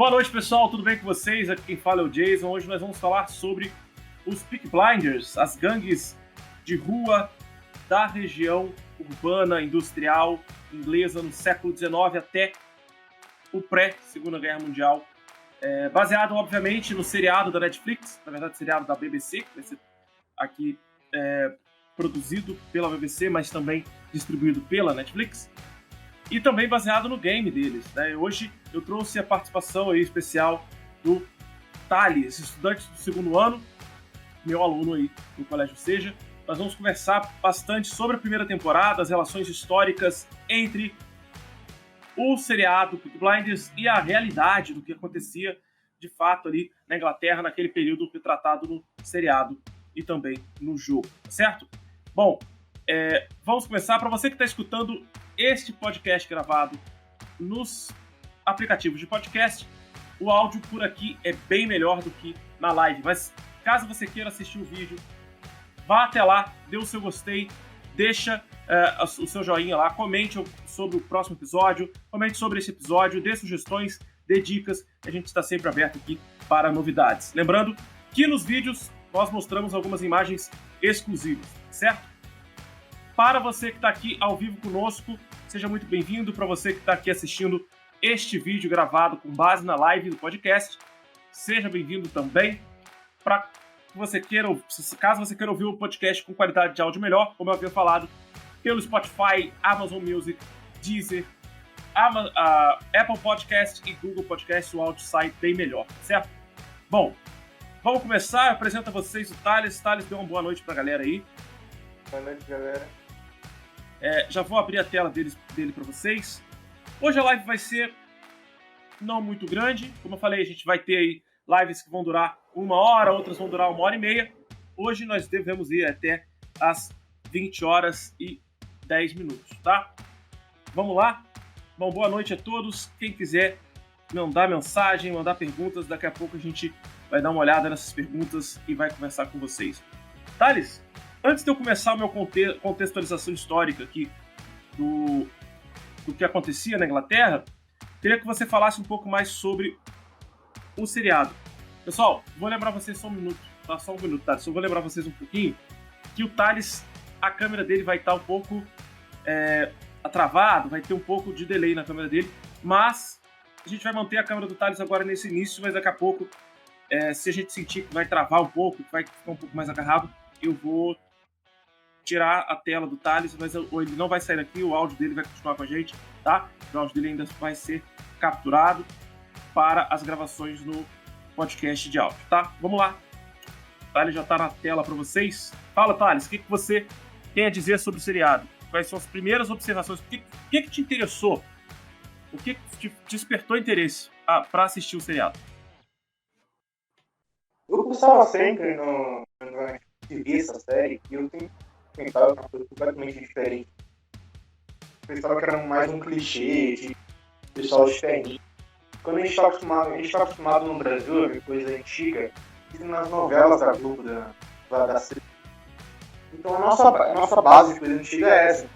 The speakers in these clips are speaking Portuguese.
Boa noite, pessoal, tudo bem com vocês? Aqui quem fala é o Jason. Hoje nós vamos falar sobre os Peaky Blinders, as gangues de rua da região urbana, industrial, inglesa no século XIX até o pré-Segunda Guerra Mundial. Baseado, obviamente, no seriado da Netflix, na verdade, seriado da BBC, que vai ser aqui produzido pela BBC, mas também distribuído pela Netflix. E também baseado no game deles, né? Hoje eu trouxe a participação aí especial do Thales, estudante do segundo ano, meu aluno aí no Colégio Seja. Nós vamos conversar bastante sobre a primeira temporada, as relações históricas entre o seriado Peaky Blinders e a realidade do que acontecia de fato ali na Inglaterra naquele período retratado no seriado e também no jogo, certo? Bom, vamos começar. Para você que está escutando este podcast gravado nos aplicativos de podcast, o áudio por aqui é bem melhor do que na live, mas caso você queira assistir o vídeo, vá até lá, dê o seu gostei, deixa o seu joinha lá, comente sobre o próximo episódio, comente sobre esse episódio, dê sugestões, dê dicas, a gente está sempre aberto aqui para novidades. Lembrando que nos vídeos nós mostramos algumas imagens exclusivas, certo? Para você que está aqui ao vivo conosco, seja muito bem-vindo. Para você que está aqui assistindo este vídeo gravado com base na live do podcast, seja bem-vindo também. Caso você queira ouvir o podcast com qualidade de áudio melhor, como eu havia falado, pelo Spotify, Amazon Music, Deezer, Apple Podcast e Google Podcast, o áudio sai bem melhor, certo? Bom, vamos começar. Eu apresento a vocês o Thales. Thales, dê uma boa noite para a galera aí. Boa noite, galera. Já vou abrir a tela dele para vocês. Hoje a live vai ser não muito grande. Como eu falei, a gente vai ter aí lives que vão durar 1 hora, outras vão durar 1h30. Hoje nós devemos ir até as 20 horas e 10 minutos, tá? Vamos lá? Bom, boa noite a todos. Quem quiser mandar mensagem, mandar perguntas, daqui a pouco a gente vai dar uma olhada nessas perguntas e vai conversar com vocês. Thales, antes de eu começar a minha contextualização histórica aqui do que acontecia na Inglaterra, queria que você falasse um pouco mais sobre o seriado. Pessoal, vou lembrar vocês só um minuto, tá? Só um minuto, tá? Só vou lembrar vocês um pouquinho que o Thales, a câmera dele vai estar um pouco travado, vai ter um pouco de delay na câmera dele, mas a gente vai manter a câmera do Thales agora nesse início, mas daqui a pouco, se a gente sentir que vai travar um pouco, que vai ficar um pouco mais agarrado, eu vou tirar a tela do Thales, mas ele não vai sair daqui, o áudio dele vai continuar com a gente, tá? O áudio dele ainda vai ser capturado para as gravações no podcast de áudio, tá? Vamos lá. O Thales já está na tela para vocês. Fala, Thales, o que você tem a dizer sobre o seriado? Quais são as primeiras observações? O que te interessou? O que te despertou interesse para assistir o seriado? Eu pensava sempre no ver essa série e eu sempre pensava uma coisa completamente diferente. Eu pensava que era mais um clichê de pessoal diferente. Quando a gente está acostumado no Brasil a ver coisa antiga, isso nas novelas da Globo, da série. Então a nossa base de coisa antiga é essa.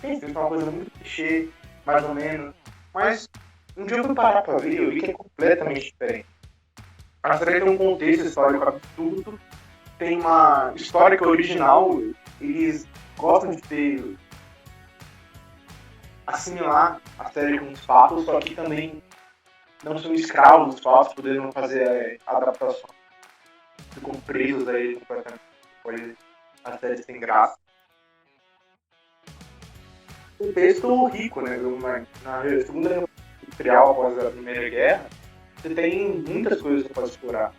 Tem uma coisa muito clichê, mais ou menos. Mas um dia eu fui parar pra ver e eu vi que é completamente diferente. A série tem um contexto histórico absurdo, tem uma história que é original, eles gostam de assimilar a série com os fatos, só que também não são escravos dos fatos, podendo fazer adaptações. Ficam presos a eles completamente, depois a série sem graça. Um texto rico, né? Na Segunda Guerra Mundial, após a Primeira Guerra, você tem muitas coisas que você pode explorar.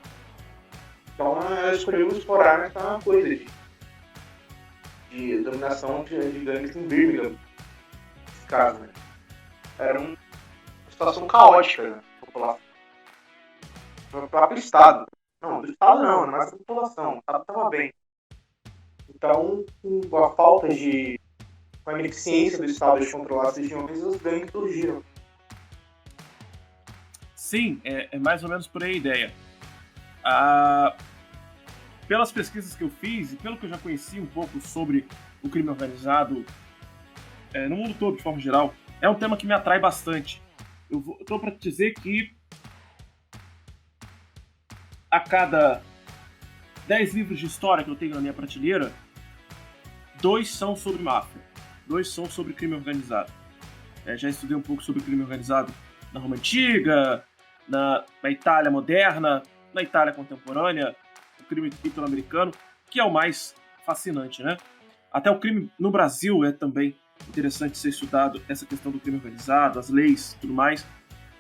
Então, escolhemos explorar nessa coisa de dominação de gangues em Birmingham. Nesse caso, né? Era uma situação caótica, né? População. O próprio Estado. Não, do Estado não, mas da população. O Estado estava bem. Então, com a falta com a ineficiência do Estado de controlar as regiões, os gangues surgiram. Sim, é mais ou menos por aí a ideia. Pelas pesquisas que eu fiz e pelo que eu já conheci um pouco sobre o crime organizado no mundo todo, de forma geral, é um tema que me atrai bastante. Eu tô para dizer que a cada 10 livros de história que eu tenho na minha prateleira, 2 são sobre máfia, 2 são sobre crime organizado. Já estudei um pouco sobre crime organizado na Roma Antiga, na Itália moderna, na Itália contemporânea, o crime italo-americano, que é o mais fascinante, né? Até o crime no Brasil é também interessante ser estudado, essa questão do crime organizado, as leis e tudo mais,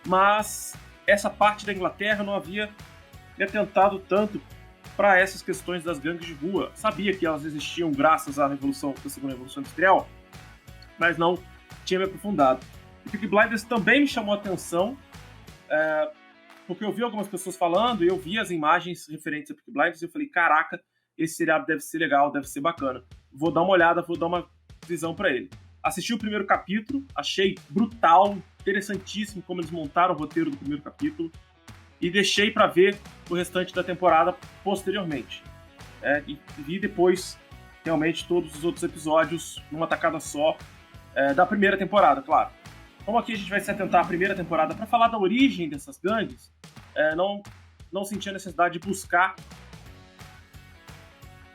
mas essa parte da Inglaterra não havia me atentado tanto para essas questões das gangues de rua. Sabia que elas existiam graças à Segunda Revolução Industrial, mas não tinha me aprofundado. E Peaky Blinders também me chamou a atenção, porque eu vi algumas pessoas falando e eu vi as imagens referentes a Peaky Blinders e eu falei, caraca, esse seriado deve ser legal, deve ser bacana. Vou dar uma olhada, vou dar uma visão para ele. Assisti o primeiro capítulo, achei brutal, interessantíssimo como eles montaram o roteiro do primeiro capítulo e deixei para ver o restante da temporada posteriormente. E vi depois, realmente, todos os outros episódios numa tacada só da primeira temporada, claro. Como aqui a gente vai se atentar à primeira temporada para falar da origem dessas gangues, não senti a necessidade de buscar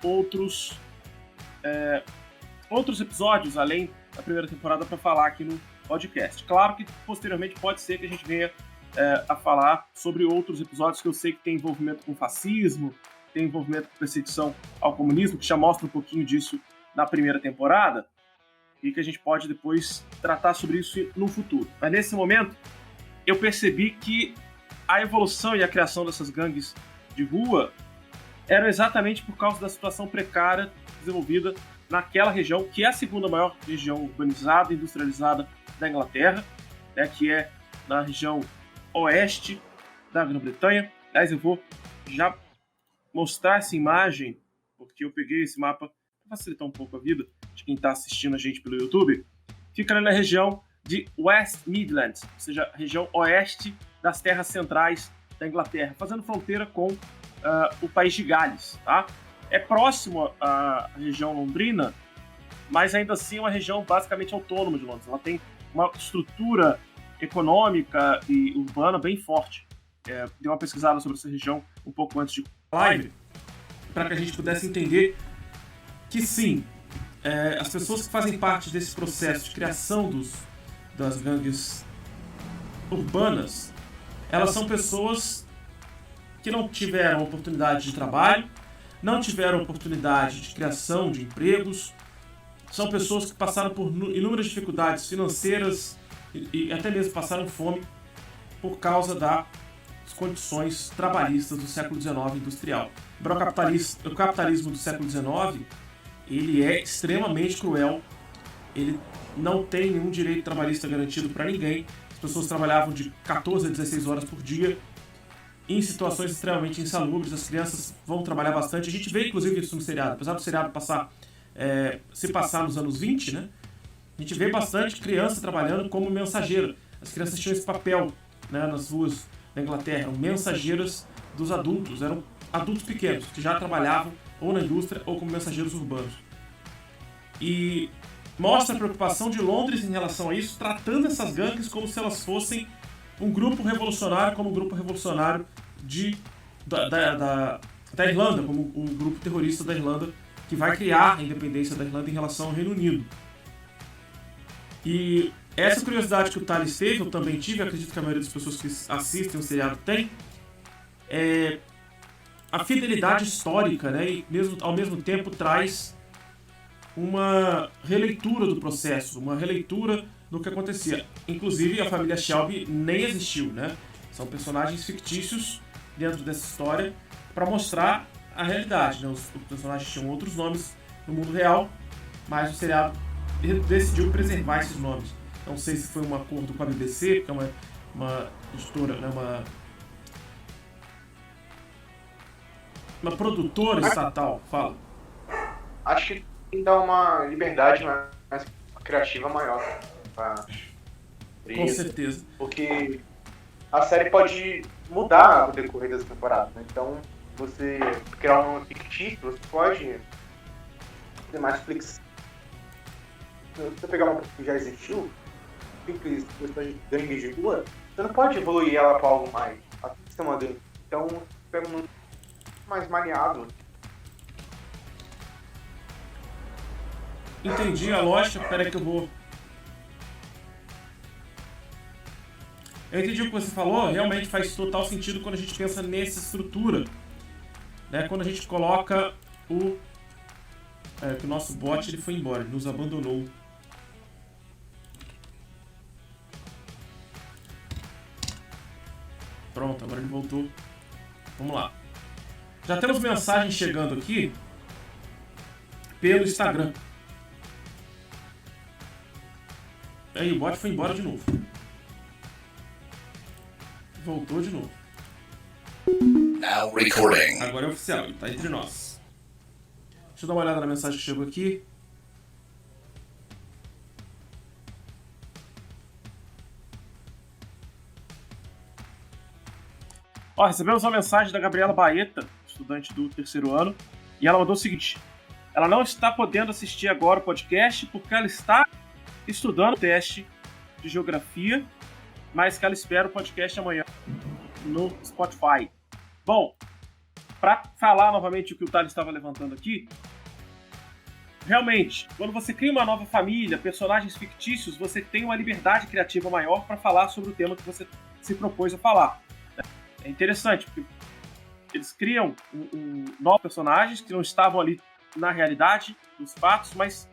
outros episódios além da primeira temporada para falar aqui no podcast. Claro que posteriormente pode ser que a gente venha a falar sobre outros episódios que eu sei que tem envolvimento com fascismo, tem envolvimento com perseguição ao comunismo, que já mostra um pouquinho disso na primeira temporada, e que a gente pode depois tratar sobre isso no futuro. Mas nesse momento, eu percebi que a evolução e a criação dessas gangues de rua eram exatamente por causa da situação precária desenvolvida naquela região, que é a segunda maior região urbanizada e industrializada da Inglaterra, que é na região oeste da Grã-Bretanha. Aliás, eu vou já mostrar essa imagem, porque eu peguei esse mapa para facilitar um pouco a vida de quem está assistindo a gente pelo YouTube. Fica ali na região de West Midlands, ou seja, região oeste das terras centrais da Inglaterra, fazendo fronteira com o país de Gales. Tá? É próximo à região londrina, mas ainda assim é uma região basicamente autônoma de Londres. Ela tem uma estrutura econômica e urbana bem forte. Dei uma pesquisada sobre essa região um pouco antes de live, para que a gente pudesse entender que sim, as pessoas que fazem parte desse processo de criação das gangues urbanas, elas são pessoas que não tiveram oportunidade de trabalho, não tiveram oportunidade de criação de empregos, são pessoas que passaram por inúmeras dificuldades financeiras e até mesmo passaram fome por causa das condições trabalhistas do século XIX industrial. O capitalismo do século XIX, ele é extremamente cruel, ele não tem nenhum direito trabalhista garantido para ninguém, as pessoas trabalhavam de 14 a 16 horas por dia, em situações extremamente insalubres, as crianças vão trabalhar bastante. A gente vê, inclusive, isso no seriado. Apesar do seriado se passar nos anos 20, né? A gente vê bastante criança trabalhando como mensageira. As crianças tinham esse papel, né, nas ruas da Inglaterra, eram mensageiras dos adultos, eram adultos pequenos, que já trabalhavam ou na indústria ou como mensageiros urbanos. E mostra a preocupação de Londres em relação a isso, tratando essas gangues como se elas fossem um grupo revolucionário, como o grupo revolucionário da Irlanda, como um grupo terrorista da Irlanda, que vai criar a independência da Irlanda em relação ao Reino Unido. E essa curiosidade que o Thales teve, eu também tive, acredito que a maioria das pessoas que assistem o seriado tem, é a fidelidade histórica, né? E ao mesmo tempo traz uma releitura do processo, uma releitura do que acontecia. Inclusive, a família Shelby nem existiu, né? São personagens fictícios dentro dessa história para mostrar a realidade, né? Os personagens tinham outros nomes no mundo real, mas o seriado decidiu preservar esses nomes. Não sei se foi um acordo com a BBC, que é uma editora, né? Uma produtora estatal, fala. Acho que tem que dar uma liberdade mais criativa maior. Com certeza. Porque a série pode mudar no decorrer das temporadas, né? Então, você criar um fictício, você pode ter mais flexível. Se você pegar uma que já existiu, simples questão de gangue de rua, você não pode evoluir ela para algo mais. Então, você pega mais maniado. Entendi a lógica, peraí que eu vou... Eu entendi o que você falou, realmente faz total sentido quando a gente pensa nessa estrutura. Né? Quando a gente coloca o... que o nosso bot ele foi embora, ele nos abandonou. Pronto, agora ele voltou. Vamos lá. Já temos mensagens chegando aqui pelo Instagram. Aí, o bot foi embora de novo. Voltou de novo. Now recording. Agora é oficial, ele tá entre nós. Deixa eu dar uma olhada na mensagem que chegou aqui. Ó, recebemos uma mensagem da Gabriela Baeta, estudante do 3º ano, e ela mandou o seguinte: ela não está podendo assistir agora o podcast porque ela está estudando o teste de geografia, mas que ela espera o podcast amanhã no Spotify. Bom, para falar novamente o que o Thales estava levantando aqui, realmente, quando você cria uma nova família, personagens fictícios, você tem uma liberdade criativa maior para falar sobre o tema que você se propôs a falar. É interessante, porque eles criam novos personagens que não estavam ali na realidade dos fatos, mas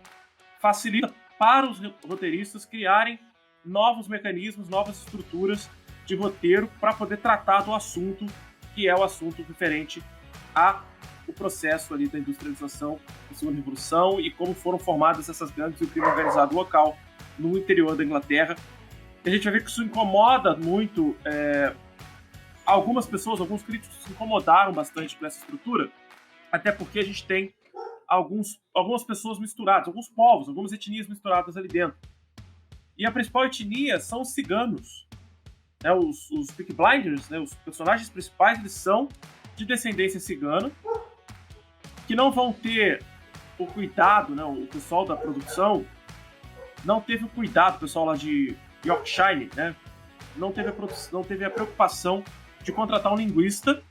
facilita para os roteiristas criarem novos mecanismos, novas estruturas de roteiro para poder tratar do assunto, que é o assunto referente ao processo ali da industrialização, da segunda revolução e como foram formadas essas gangues e o crime organizado local no interior da Inglaterra. E a gente vai ver que isso incomoda muito algumas pessoas, alguns críticos se incomodaram bastante com essa estrutura, até porque a gente tem algumas pessoas misturadas, alguns povos, algumas etnias misturadas ali dentro. E a principal etnia são os ciganos. Né, os Peaky Blinders, né, os personagens principais, eles são de descendência cigana, que não vão ter o cuidado, né, o pessoal da produção não teve o cuidado, o pessoal lá de Yorkshire, né, não teve a preocupação de contratar um linguista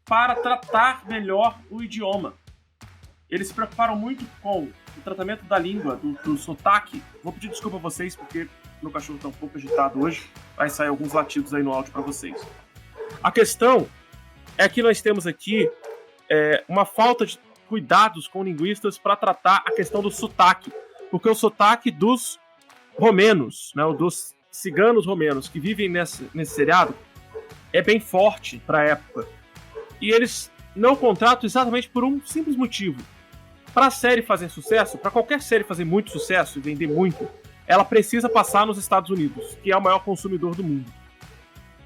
para tratar melhor o idioma. Eles se preocuparam muito com o tratamento da língua, do sotaque. Vou pedir desculpa a vocês, porque meu cachorro está um pouco agitado hoje. Vai sair alguns latidos aí no áudio para vocês. A questão é que nós temos aqui uma falta de cuidados com linguistas para tratar a questão do sotaque. Porque o sotaque dos romenos, né, dos ciganos romenos que vivem nesse seriado, é bem forte para a época. E eles não contratam exatamente por um simples motivo. Para a série fazer sucesso, para qualquer série fazer muito sucesso e vender muito, ela precisa passar nos Estados Unidos, que é o maior consumidor do mundo.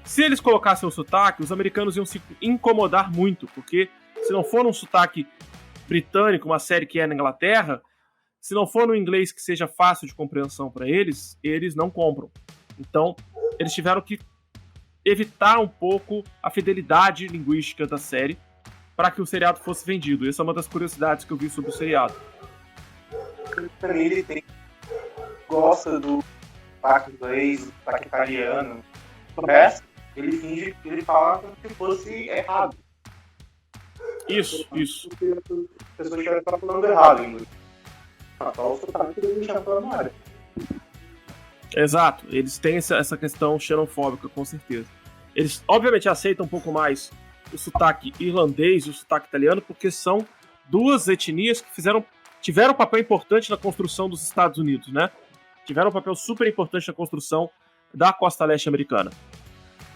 Se eles colocassem o sotaque, os americanos iam se incomodar muito, porque se não for um sotaque britânico, uma série que é na Inglaterra, se não for no inglês que seja fácil de compreensão para eles, eles não compram. Então, eles tiveram que evitar um pouco a fidelidade linguística da série para que o seriado fosse vendido. Essa é uma das curiosidades que eu vi sobre o seriado. Também ele gosta do sotaque inglês, do sotaque italiano. O resto, ele finge que ele fala como se fosse errado. Isso. Porque as pessoas já estão falando errado em inglês. Só o sotaque que ele já falando área. Exato, eles têm essa questão xenofóbica, com certeza. Eles, obviamente, aceitam um pouco mais o sotaque irlandês e o sotaque italiano, porque são duas etnias que tiveram um papel importante na construção dos Estados Unidos, né? Tiveram um papel super importante na construção da costa leste americana.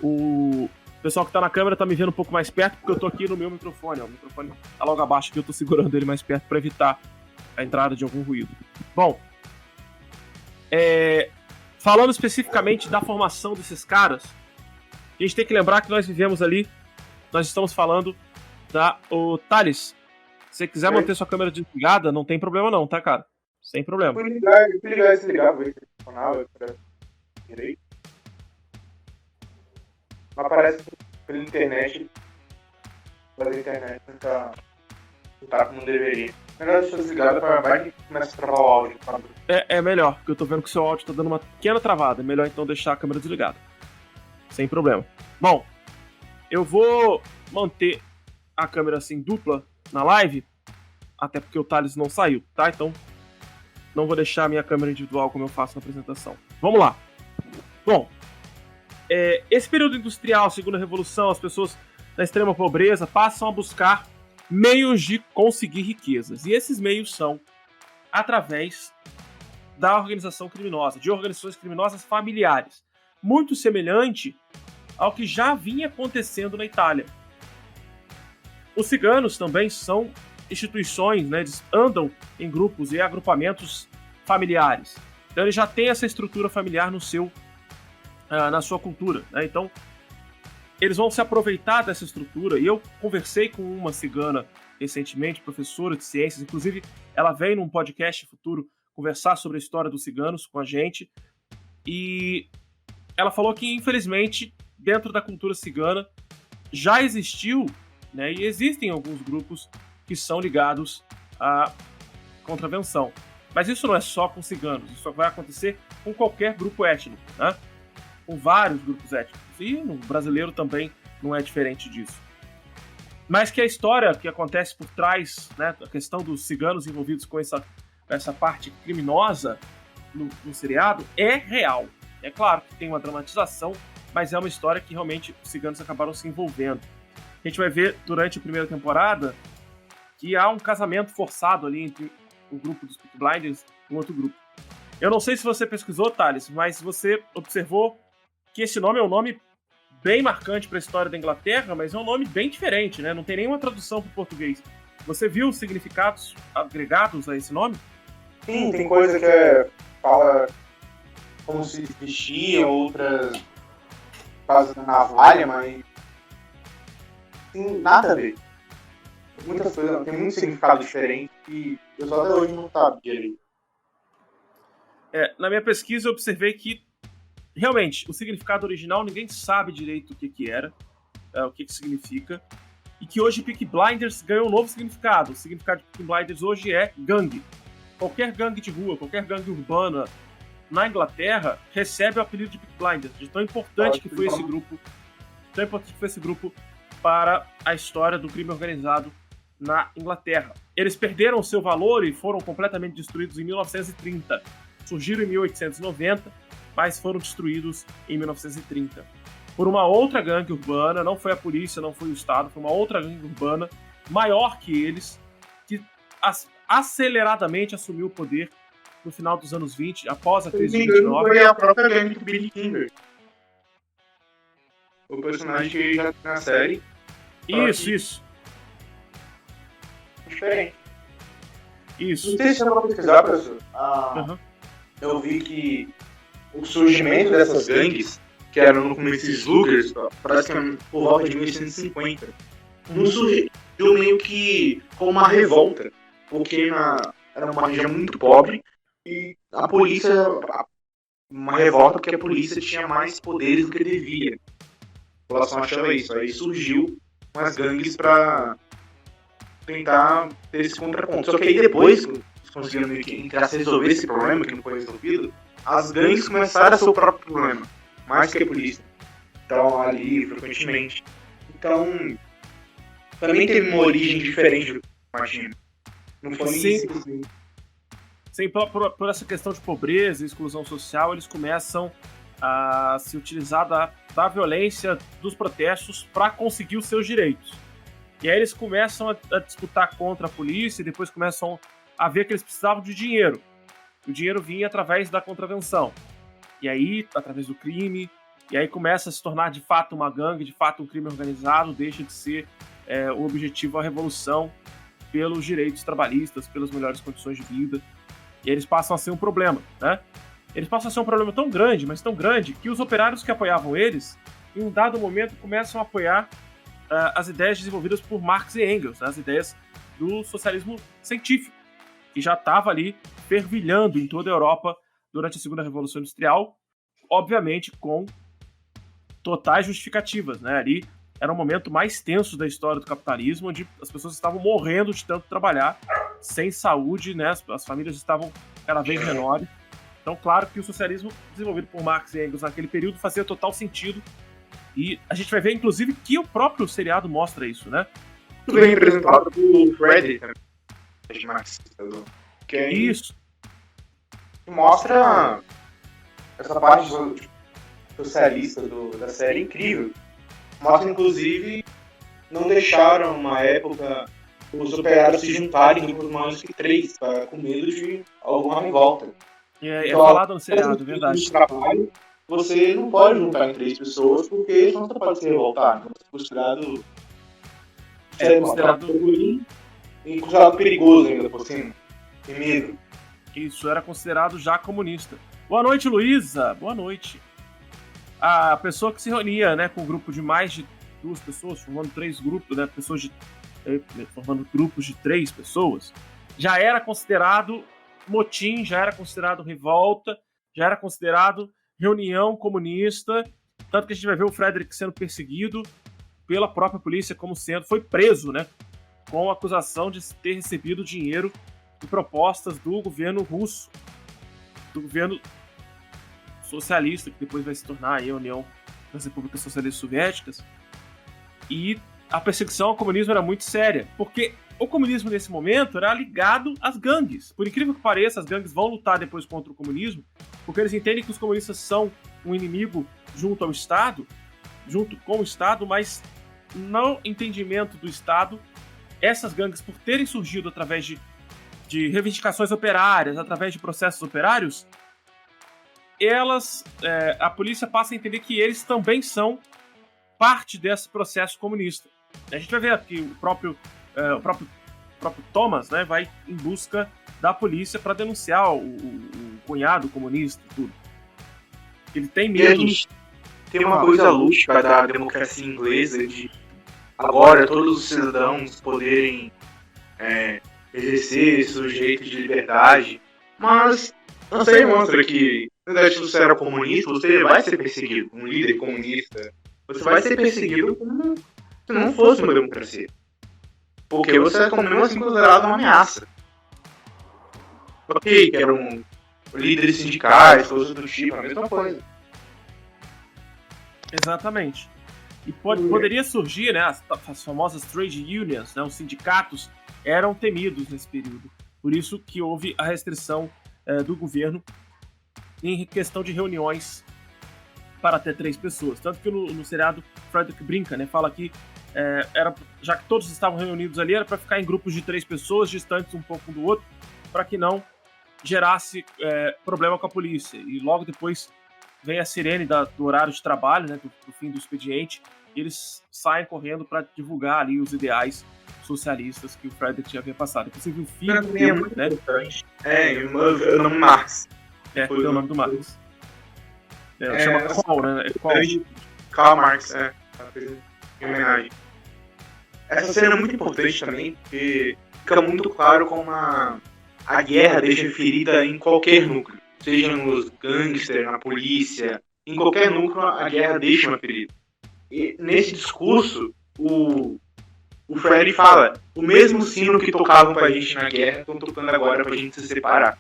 O pessoal que tá na câmera tá me vendo um pouco mais perto, porque eu tô aqui no meu microfone, ó. O microfone tá logo abaixo aqui, eu tô segurando ele mais perto para evitar a entrada de algum ruído. Bom, falando especificamente da formação desses caras, a gente tem que lembrar que nós estamos falando o Thales, se você quiser manter sua câmera desligada, não tem problema não, tá, cara? Sem problema. Eu fui ligar e desligar, ver se funcionava, direito. Mas parece que pela internet, não tá como deveria. Melhor deixar desligado para vai que começa a travar o áudio. É melhor, porque eu tô vendo que o seu áudio tá dando uma pequena travada. É melhor então deixar a câmera desligada. Sem problema. Bom, eu vou manter a câmera assim dupla na live, até porque o Thales não saiu, tá? Então não vou deixar a minha câmera individual como eu faço na apresentação. Vamos lá. Bom, esse período industrial, segunda revolução, as pessoas da extrema pobreza passam a buscar meios de conseguir riquezas. E esses meios são através da organização criminosa, de organizações criminosas familiares. Muito semelhante ao que já vinha acontecendo na Itália. Os ciganos também são instituições, né, eles andam em grupos e agrupamentos familiares. Então ele já tem essa estrutura familiar na sua cultura, né? Então eles vão se aproveitar dessa estrutura. E eu conversei com uma cigana recentemente, professora de ciências, inclusive ela veio num podcast futuro conversar sobre a história dos ciganos com a gente, e ela falou que infelizmente dentro da cultura cigana já existiu, né, e existem alguns grupos que são ligados à contravenção. Mas isso não é só com ciganos, isso vai acontecer com qualquer grupo étnico, né? Com vários grupos étnicos. E no brasileiro também não é diferente disso. Mas que a história que acontece por trás, né, a questão dos ciganos envolvidos com essa parte criminosa no seriado é real. É claro que tem uma dramatização, mas é uma história que realmente os ciganos acabaram se envolvendo. A gente vai ver durante a primeira temporada que há um casamento forçado ali entre o grupo dos Peaky Blinders e um outro grupo. Eu não sei se você pesquisou, Thales, mas você observou que esse nome é um nome bem marcante para a história da Inglaterra, mas é um nome bem diferente, né? Não tem nenhuma tradução para o português. Você viu os significados agregados a esse nome? Sim, tem coisa que fala como se vestia, outras por causa da navalha, mas tem nada a ver. Muitas coisas, tem muito significado diferente e eu só até hoje não sabia direito. Na minha pesquisa eu observei que realmente o significado original ninguém sabe direito o que era, o que significa, e que hoje Peaky Blinders ganhou um novo significado. O significado de Peaky Blinders hoje é gangue. Qualquer gangue de rua, qualquer gangue urbana na Inglaterra recebe o apelido de Peaky Blinders, de tão importante que foi esse grupo para a história do crime organizado na Inglaterra. Eles perderam seu valor e foram completamente destruídos em 1930. Surgiram em 1890, mas foram destruídos em 1930. Por uma outra gangue urbana, não foi a polícia, não foi o Estado, foi uma outra gangue urbana, maior que eles, que aceleradamente assumiu o poder no final dos anos 20, após a crise de 29. Foi a própria gangue do Billy Kinder. O personagem que já na série. Isso. Diferente. Isso. Não sei se você vai pesquisar, professor. Eu vi que o surgimento dessas gangues, que eram no começo sluggers, parece que é por volta de 1850, não surgiu meio que como uma revolta, porque era uma região muito pobre e a polícia, uma revolta porque a polícia tinha mais poderes do que devia. A população achava isso, aí surgiu umas gangues para tentar ter esse contraponto. Só que aí depois eles conseguiram meio que resolver esse problema que não foi resolvido, as gangues começaram a ser o próprio problema, mais que a polícia. Então, ali, frequentemente. Então, também teve uma origem diferente do que eu imagino. Não foi simplesmente. Sim, por essa questão de pobreza e exclusão social, eles começam a se utilizar da violência dos protestos para conseguir os seus direitos. E aí eles começam a disputar contra a polícia e depois começam a ver que eles precisavam de dinheiro. O dinheiro vinha através da contravenção. E aí, através do crime, e aí começa a se tornar de fato uma gangue, de fato um crime organizado, deixa de ser o objetivo a revolução pelos direitos trabalhistas, pelas melhores condições de vida. E eles passam a ser um problema, né? Eles passam a ser um problema tão grande, mas tão grande, que os operários que apoiavam eles, em um dado momento, começam a apoiar as ideias desenvolvidas por Marx e Engels, né? As ideias do socialismo científico, que já estava ali fervilhando em toda a Europa durante a Segunda Revolução Industrial, obviamente com totais justificativas, né? Ali era um momento mais tenso da história do capitalismo, onde as pessoas estavam morrendo de tanto trabalhar, sem saúde, né? As famílias estavam cada vez menores. Então, claro que o socialismo desenvolvido por Marx e Engels naquele período fazia total sentido. E a gente vai ver, inclusive, que o próprio seriado mostra isso, né? muito bem representado por Frederick também, marxista, que é Isso. que mostra essa parte socialista da série incrível. Mostra, inclusive, não deixaram, uma época, os operários se juntarem em grupos maiores que 3, com medo de alguma revolta. É falado no seriado, é verdade. Trabalho, você não pode juntar em 3 pessoas, porque senão você pode se revoltar. Então, é considerado perigoso ainda por cima. Tem medo. Isso era considerado já comunista. Boa noite, Luísa. Boa noite. A pessoa que se reunia, né, com um grupo de mais de 2 pessoas, formando 3 grupos, né, formando grupos de 3 pessoas, já era considerado motim, já era considerado revolta, já era considerado reunião comunista, tanto que a gente vai ver o Frederick sendo perseguido pela própria polícia, foi preso, né, com a acusação de ter recebido dinheiro de propostas do governo russo, do governo socialista, que depois vai se tornar aí a União das Repúblicas Socialistas Soviéticas. E a perseguição ao comunismo era muito séria, porque o comunismo nesse momento era ligado às gangues. Por incrível que pareça, as gangues vão lutar depois contra o comunismo, porque eles entendem que os comunistas são um inimigo junto ao Estado, junto com o Estado, mas no entendimento do Estado, essas gangues, por terem surgido através de reivindicações operárias, através de processos operários, a polícia passa a entender que eles também são parte desse processo comunista. A gente vai ver aqui o próprio Thomas, né, vai em busca da polícia para denunciar o cunhado comunista e tudo. Ele tem medo. Tem uma coisa lúdica da democracia inglesa de agora todos os cidadãos poderem exercer seus direitos de liberdade, mas a série mostra que se você era comunista, você vai ser perseguido, um líder comunista. Você vai ser perseguido como se não fosse uma democracia. Porque você é mesmo assim considerado uma ameaça. Ok, que eram líderes sindicais, coisas do tipo, a mesma coisa. Exatamente. E poderia surgir, né, as famosas trade unions, né, os sindicatos eram temidos nesse período. Por isso que houve a restrição do governo em questão de reuniões para até 3 pessoas. Tanto que no seriado, Frederick brinca, né, fala que já que todos estavam reunidos ali, era para ficar em grupos de 3 pessoas, distantes um pouco um do outro, para que não gerasse problema com a polícia. E logo depois vem a sirene do horário de trabalho, né, do fim do expediente, e eles saem correndo para divulgar ali os ideais socialistas que o Frederick já havia passado. Inclusive o filho dele, é muito né? importante. O nome Marx. Tem o nome do Marx. Chama Karl, né? Karl Marx, em homenagem. Essa cena é muito importante também, porque fica muito claro como a guerra deixa ferida em qualquer núcleo. Seja nos gangsters, na polícia, em qualquer núcleo a guerra deixa uma ferida. E nesse discurso, o Freddy fala, o mesmo sino que tocavam pra gente na guerra, estão tocando agora pra gente se separar.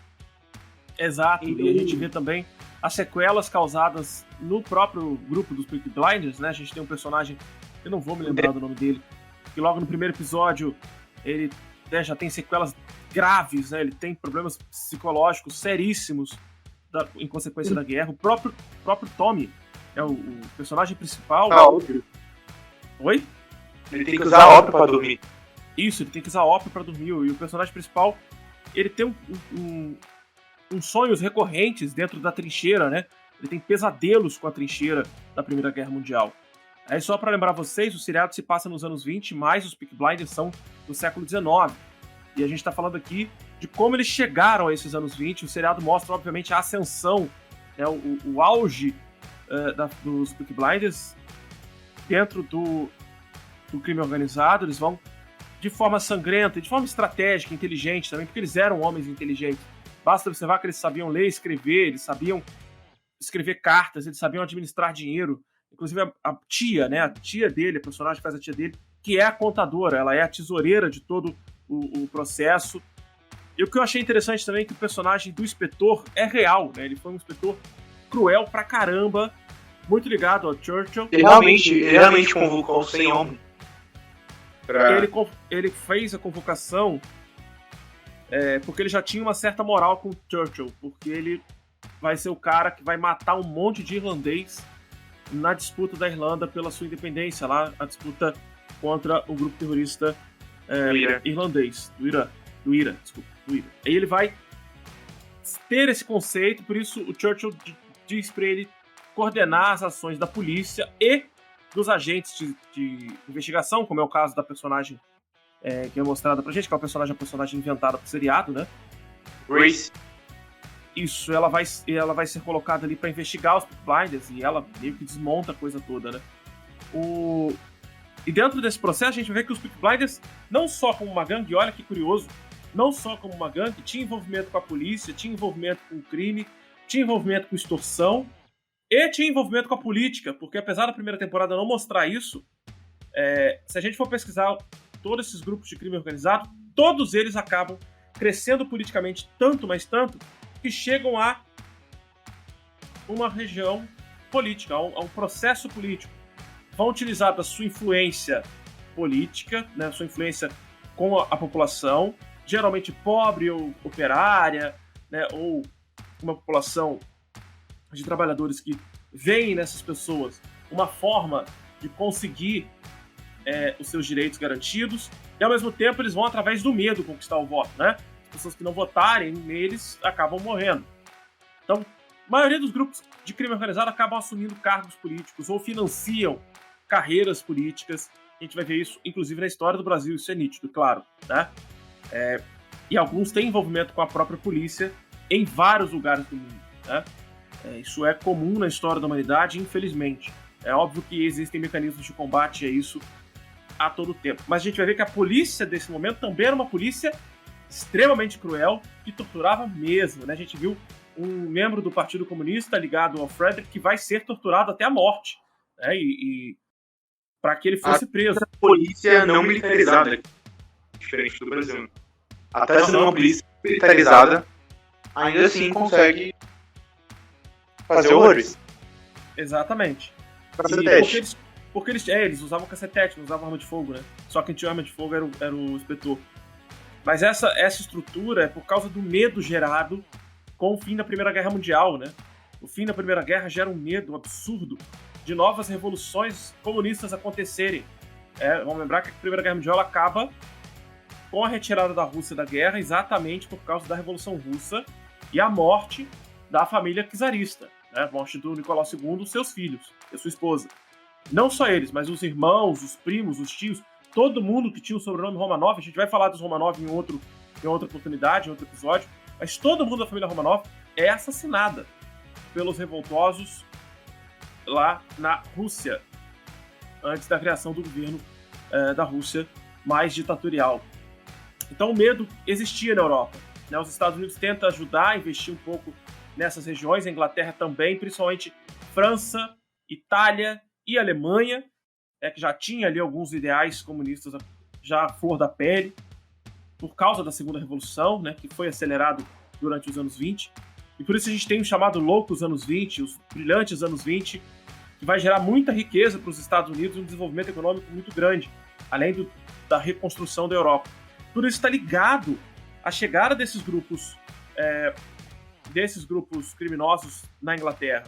Exato, e a gente vê também as sequelas causadas no próprio grupo dos Peaky Blinders, né? A gente tem um personagem, eu não vou me lembrar do nome dele, que logo no primeiro episódio ele já tem sequelas graves, né? Ele tem problemas psicológicos seríssimos em consequência da guerra. O próprio Tommy é o personagem principal. Óbvio. Oi? Ele tem que usar ópio pra dormir. Isso, ele tem que usar ópio pra dormir. E o personagem principal, ele tem uns sonhos recorrentes dentro da trincheira, né? Ele tem pesadelos com a trincheira da Primeira Guerra Mundial. Aí só pra lembrar vocês, o seriado se passa nos anos 20, mas os Peaky Blinders são do século 19. E a gente tá falando aqui de como eles chegaram a esses anos 20. O seriado mostra, obviamente, a ascensão, né, o auge dos Peaky Blinders dentro do crime organizado. Eles vão de forma sangrenta, de forma estratégica, inteligente também, porque eles eram homens inteligentes. Basta observar que eles sabiam ler e escrever, eles sabiam escrever cartas, eles sabiam administrar dinheiro. Inclusive a tia, né, a tia dele, a personagem que faz a tia dele, que é a contadora, ela é a tesoureira de todo o processo. E o que eu achei interessante também é que o personagem do inspetor é real, né? Ele foi um inspetor cruel pra caramba, muito ligado ao Churchill. Ele realmente convocou os 100 homens. Ele fez a convocação porque ele já tinha uma certa moral com o Churchill, porque ele vai ser o cara que vai matar um monte de irlandês na disputa da Irlanda pela sua independência, lá a disputa contra o grupo terrorista irlandês, do Ira. Aí ele vai ter esse conceito, por isso o Churchill diz para ele coordenar as ações da polícia e dos agentes de investigação, como é o caso da personagem que é mostrada pra gente, que é uma personagem inventada pro seriado, né? Grace. Isso, ela vai ser colocada ali pra investigar os Peaky Blinders e ela meio que desmonta a coisa toda, né? E dentro desse processo a gente vê que os Peaky Blinders, não só como uma gangue, olha que curioso, não só como uma gangue, tinha envolvimento com a polícia, tinha envolvimento com o crime, tinha envolvimento com extorsão e tinha envolvimento com a política, porque apesar da primeira temporada não mostrar isso, se a gente for pesquisar todos esses grupos de crime organizado, todos eles acabam crescendo politicamente tanto, mas tanto, que chegam a uma região política, a um processo político. Vão utilizar da sua influência política, né, sua influência com a população, geralmente pobre ou operária, né, ou uma população de trabalhadores que veem nessas pessoas uma forma de conseguir os seus direitos garantidos, e ao mesmo tempo eles vão através do medo conquistar o voto, né? As pessoas que não votarem neles acabam morrendo. Então, a maioria dos grupos de crime organizado acabam assumindo cargos políticos ou financiam carreiras políticas. A gente vai ver isso, inclusive, na história do Brasil, isso é nítido, claro, né? E alguns têm envolvimento com a própria polícia em vários lugares do mundo, né? Isso é comum na história da humanidade, infelizmente. É óbvio que existem mecanismos de combate a isso a todo tempo. Mas a gente vai ver que a polícia desse momento também era uma polícia extremamente cruel, que torturava mesmo, né? A gente viu um membro do Partido Comunista ligado ao Frederick que vai ser torturado até a morte, né? E para que ele fosse preso. A polícia não militarizada, diferente do Brasil. Até sendo uma polícia militarizada, ainda assim consegue fazer horrores. Exatamente. Porque eles usavam cacetete, não usavam arma de fogo, né? Só quem tinha arma de fogo era o inspetor. Mas essa estrutura é por causa do medo gerado com o fim da Primeira Guerra Mundial, né? O fim da Primeira Guerra gera um medo absurdo de novas revoluções comunistas acontecerem. Vamos lembrar que a Primeira Guerra Mundial acaba com a retirada da Rússia da guerra exatamente por causa da Revolução Russa e a morte da família czarista, né? A morte do Nicolau II, seus filhos e sua esposa. Não só eles, mas os irmãos, os primos, os tios, todo mundo que tinha o sobrenome Romanov. A gente vai falar dos Romanov em outra oportunidade, em outro episódio, mas todo mundo da família Romanov é assassinada pelos revoltosos lá na Rússia, antes da criação do governo da Rússia mais ditatorial. Então o medo existia na Europa, né? Os Estados Unidos tentam ajudar, investir um pouco nessas regiões, a Inglaterra também, principalmente França, Itália e Alemanha, que já tinha ali alguns ideais comunistas já à flor da pele, por causa da Segunda Revolução, né, que foi acelerado durante os anos 20. E por isso a gente tem o chamado loucos anos 20, os brilhantes anos 20, que vai gerar muita riqueza para os Estados Unidos, um desenvolvimento econômico muito grande, além da reconstrução da Europa. Tudo isso está ligado à chegada desses grupos criminosos na Inglaterra.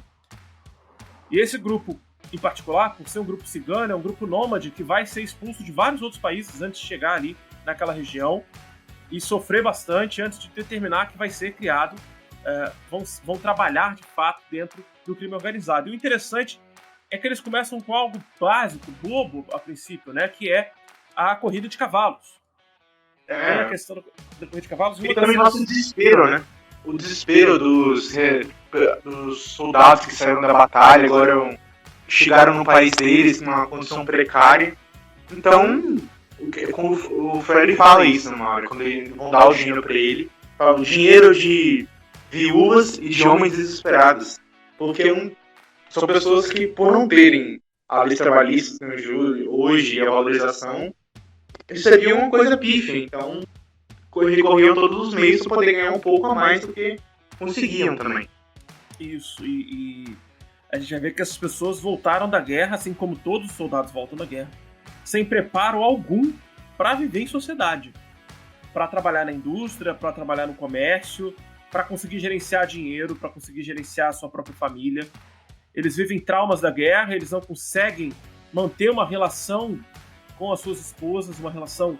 E esse grupo, em particular, por ser um grupo cigano, é um grupo nômade que vai ser expulso de vários outros países antes de chegar ali naquela região e sofrer bastante antes de determinar que vai ser criado, vão trabalhar de fato dentro do crime organizado. E o interessante é que eles começam com algo básico, bobo a princípio, né, que é a corrida de cavalos. A questão da corrida de cavalos. E também nosso desespero, né? O desespero dos soldados que saíram da batalha, agora chegaram no país deles numa condição precária. Então, o Freddy fala isso numa hora, quando eles vão dar o dinheiro pra ele, fala o dinheiro de viúvas e de homens desesperados. Porque são pessoas que, por não terem a lei trabalhista hoje, a valorização, recebiam uma coisa pífia. Então, recorriam todos os meios para poder ganhar um pouco a mais do que conseguiam também. Isso, e a gente vai ver que essas pessoas voltaram da guerra, assim como todos os soldados voltam da guerra, sem preparo algum para viver em sociedade, para trabalhar na indústria, para trabalhar no comércio, para conseguir gerenciar dinheiro, para conseguir gerenciar a sua própria família. Eles vivem traumas da guerra, eles não conseguem manter uma relação com as suas esposas, uma relação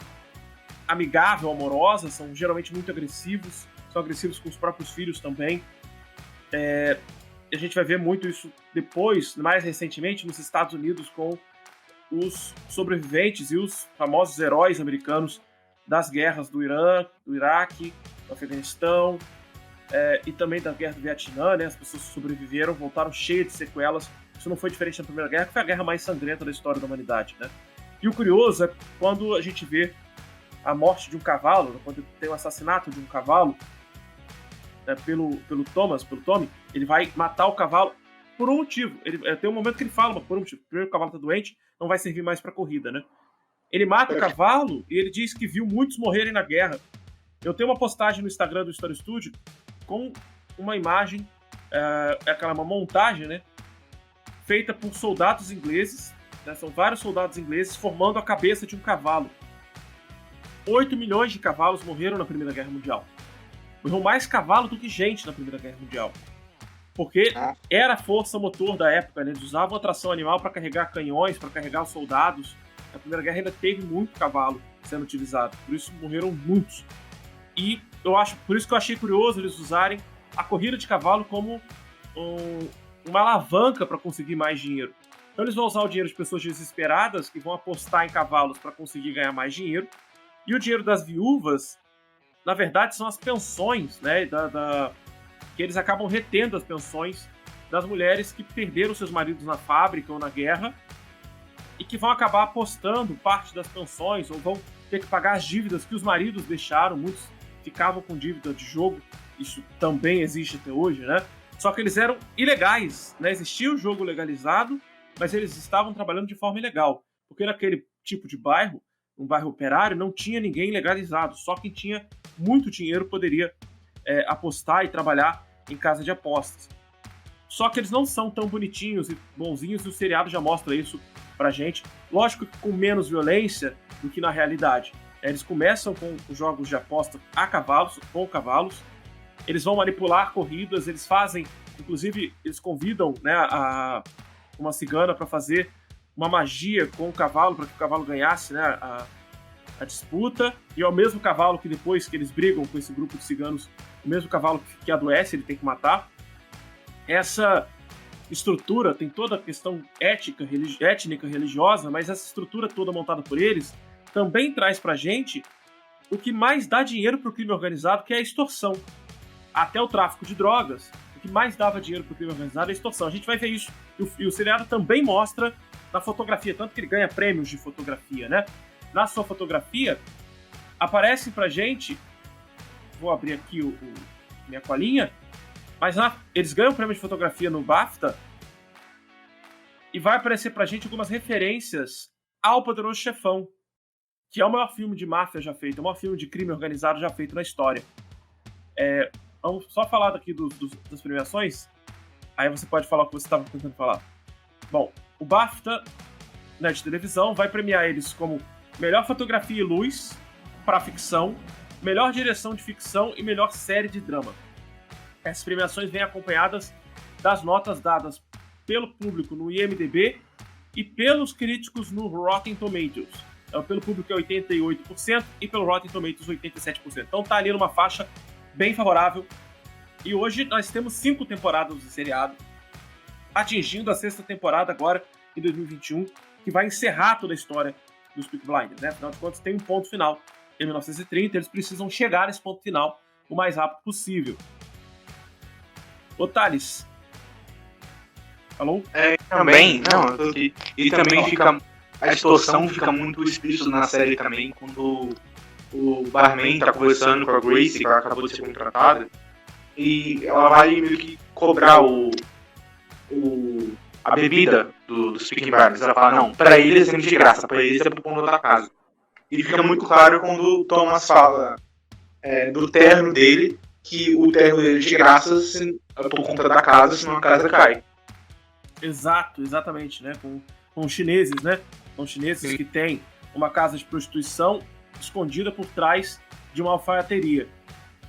amigável, amorosa, são geralmente muito agressivos, são agressivos com os próprios filhos também. A gente vai ver muito isso depois, mais recentemente, nos Estados Unidos, com os sobreviventes e os famosos heróis americanos das guerras do Irã, do Iraque, do Afeganistão, e também da guerra do Vietnã, né? As pessoas que sobreviveram voltaram cheias de sequelas. Isso não foi diferente na Primeira Guerra, que foi a guerra mais sangrenta da história da humanidade, né? E o curioso é quando a gente vê a morte de um cavalo, quando tem o assassinato de um cavalo, pelo Tommy, ele vai matar o cavalo por um motivo. Tem um momento que ele fala, por um motivo. Primeiro, o cavalo tá doente, não vai servir mais pra corrida, né? Ele mata o cavalo e ele diz que viu muitos morrerem na guerra. Eu tenho uma postagem no Instagram do Story Studio com uma imagem, uma montagem, né? Feita por soldados ingleses, né? São vários soldados ingleses formando a cabeça de um cavalo. 8 milhões de cavalos morreram na Primeira Guerra Mundial. Morreu mais cavalo do que gente na Primeira Guerra Mundial. Porque era a força motor da época, né? Eles usavam a tração animal para carregar canhões, para carregar os soldados. Na Primeira Guerra ainda teve muito cavalo sendo utilizado, por isso morreram muitos. E por isso que eu achei curioso eles usarem a corrida de cavalo como uma alavanca para conseguir mais dinheiro. Então eles vão usar o dinheiro de pessoas desesperadas que vão apostar em cavalos para conseguir ganhar mais dinheiro. E o dinheiro das viúvas, na verdade, são as pensões, né? Que eles acabam retendo as pensões das mulheres que perderam seus maridos na fábrica ou na guerra e que vão acabar apostando parte das pensões ou vão ter que pagar as dívidas que os maridos deixaram. Muitos ficavam com dívida de jogo, isso também existe até hoje, né? Só que eles eram ilegais, né? Existia o jogo legalizado, mas eles estavam trabalhando de forma ilegal, porque naquele tipo de bairro, um bairro operário, não tinha ninguém legalizado, só quem tinha muito dinheiro poderia apostar e trabalhar em casa de apostas. Só que eles não são tão bonitinhos e bonzinhos, e o seriado já mostra isso pra gente. Lógico que com menos violência do que na realidade. Eles começam com os jogos de aposta com cavalos, eles vão manipular corridas, eles fazem, inclusive, eles convidam, né, uma cigana para fazer uma magia com o cavalo, para que o cavalo ganhasse, né, a disputa, e é o mesmo cavalo que depois que eles brigam com esse grupo de ciganos, o mesmo cavalo que adoece, ele tem que matar. Essa estrutura tem toda a questão étnica, religiosa, mas essa estrutura toda montada por eles também traz pra gente o que mais dá dinheiro pro crime organizado, que é a extorsão. Até o tráfico de drogas, o que mais dava dinheiro pro crime organizado é a extorsão. A gente vai ver isso, e o seriado também mostra na fotografia, tanto que ele ganha prêmios de fotografia, né? Na sua fotografia, aparece pra gente, vou abrir aqui minha colinha, mas eles ganham o prêmio de fotografia no BAFTA e vai aparecer pra gente algumas referências ao Poderoso Chefão, que é o maior filme de máfia já feito, é o maior filme de crime organizado já feito na história. Vamos só falar daqui das premiações, aí você pode falar o que você estava tentando falar. Bom, o BAFTA, né, de televisão, vai premiar eles como melhor fotografia e luz para ficção, melhor direção de ficção e melhor série de drama. Essas premiações vêm acompanhadas das notas dadas pelo público no IMDb e pelos críticos no Rotten Tomatoes. Pelo público é 88% e pelo Rotten Tomatoes 87%. Então tá ali numa faixa bem favorável. E hoje nós temos 5 temporadas do seriado, atingindo a 6ª temporada agora em 2021, que vai encerrar toda a história dos Peaky Blinders, né? Afinal de contas, tem um ponto final em 1930, eles precisam chegar nesse ponto final o mais rápido possível. Ô, Thales. Alô? Também, não, eu tô aqui. E também fica, a distorção fica muito explícita na série também, quando o barman tá conversando com a Grace, que ela acabou de ser contratada, e ela vai meio que cobrar a bebida dos Peaky Blinders. Ela fala, não, pra eles é sempre de graça, pra eles é pro ponto da casa. E fica muito claro quando o Thomas fala do terno dele, que o terno dele é de graça por conta da casa, senão a casa cai. Exatamente, né? Com os chineses, né? Com os chineses que têm uma casa de prostituição escondida por trás de uma alfaiateria.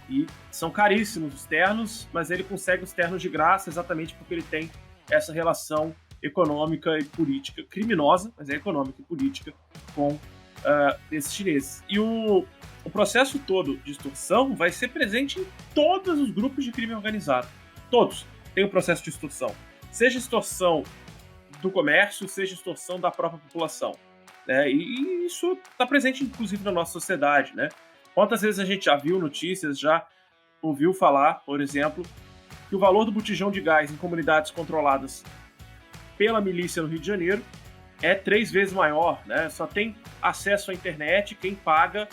E são caríssimos os ternos, mas ele consegue os ternos de graça exatamente porque ele tem essa relação econômica e política, criminosa, mas é econômica e política, com esses chineses. E o processo todo de extorsão vai ser presente em todos os grupos de crime organizado. Todos têm um processo de extorsão. Seja extorsão do comércio, seja extorsão da própria população. Né? E isso está presente, inclusive, na nossa sociedade. Né? Quantas vezes a gente já viu notícias, já ouviu falar, por exemplo, que o valor do botijão de gás em comunidades controladas pela milícia no Rio de Janeiro é 3 vezes maior. Né? Só tem acesso à internet quem paga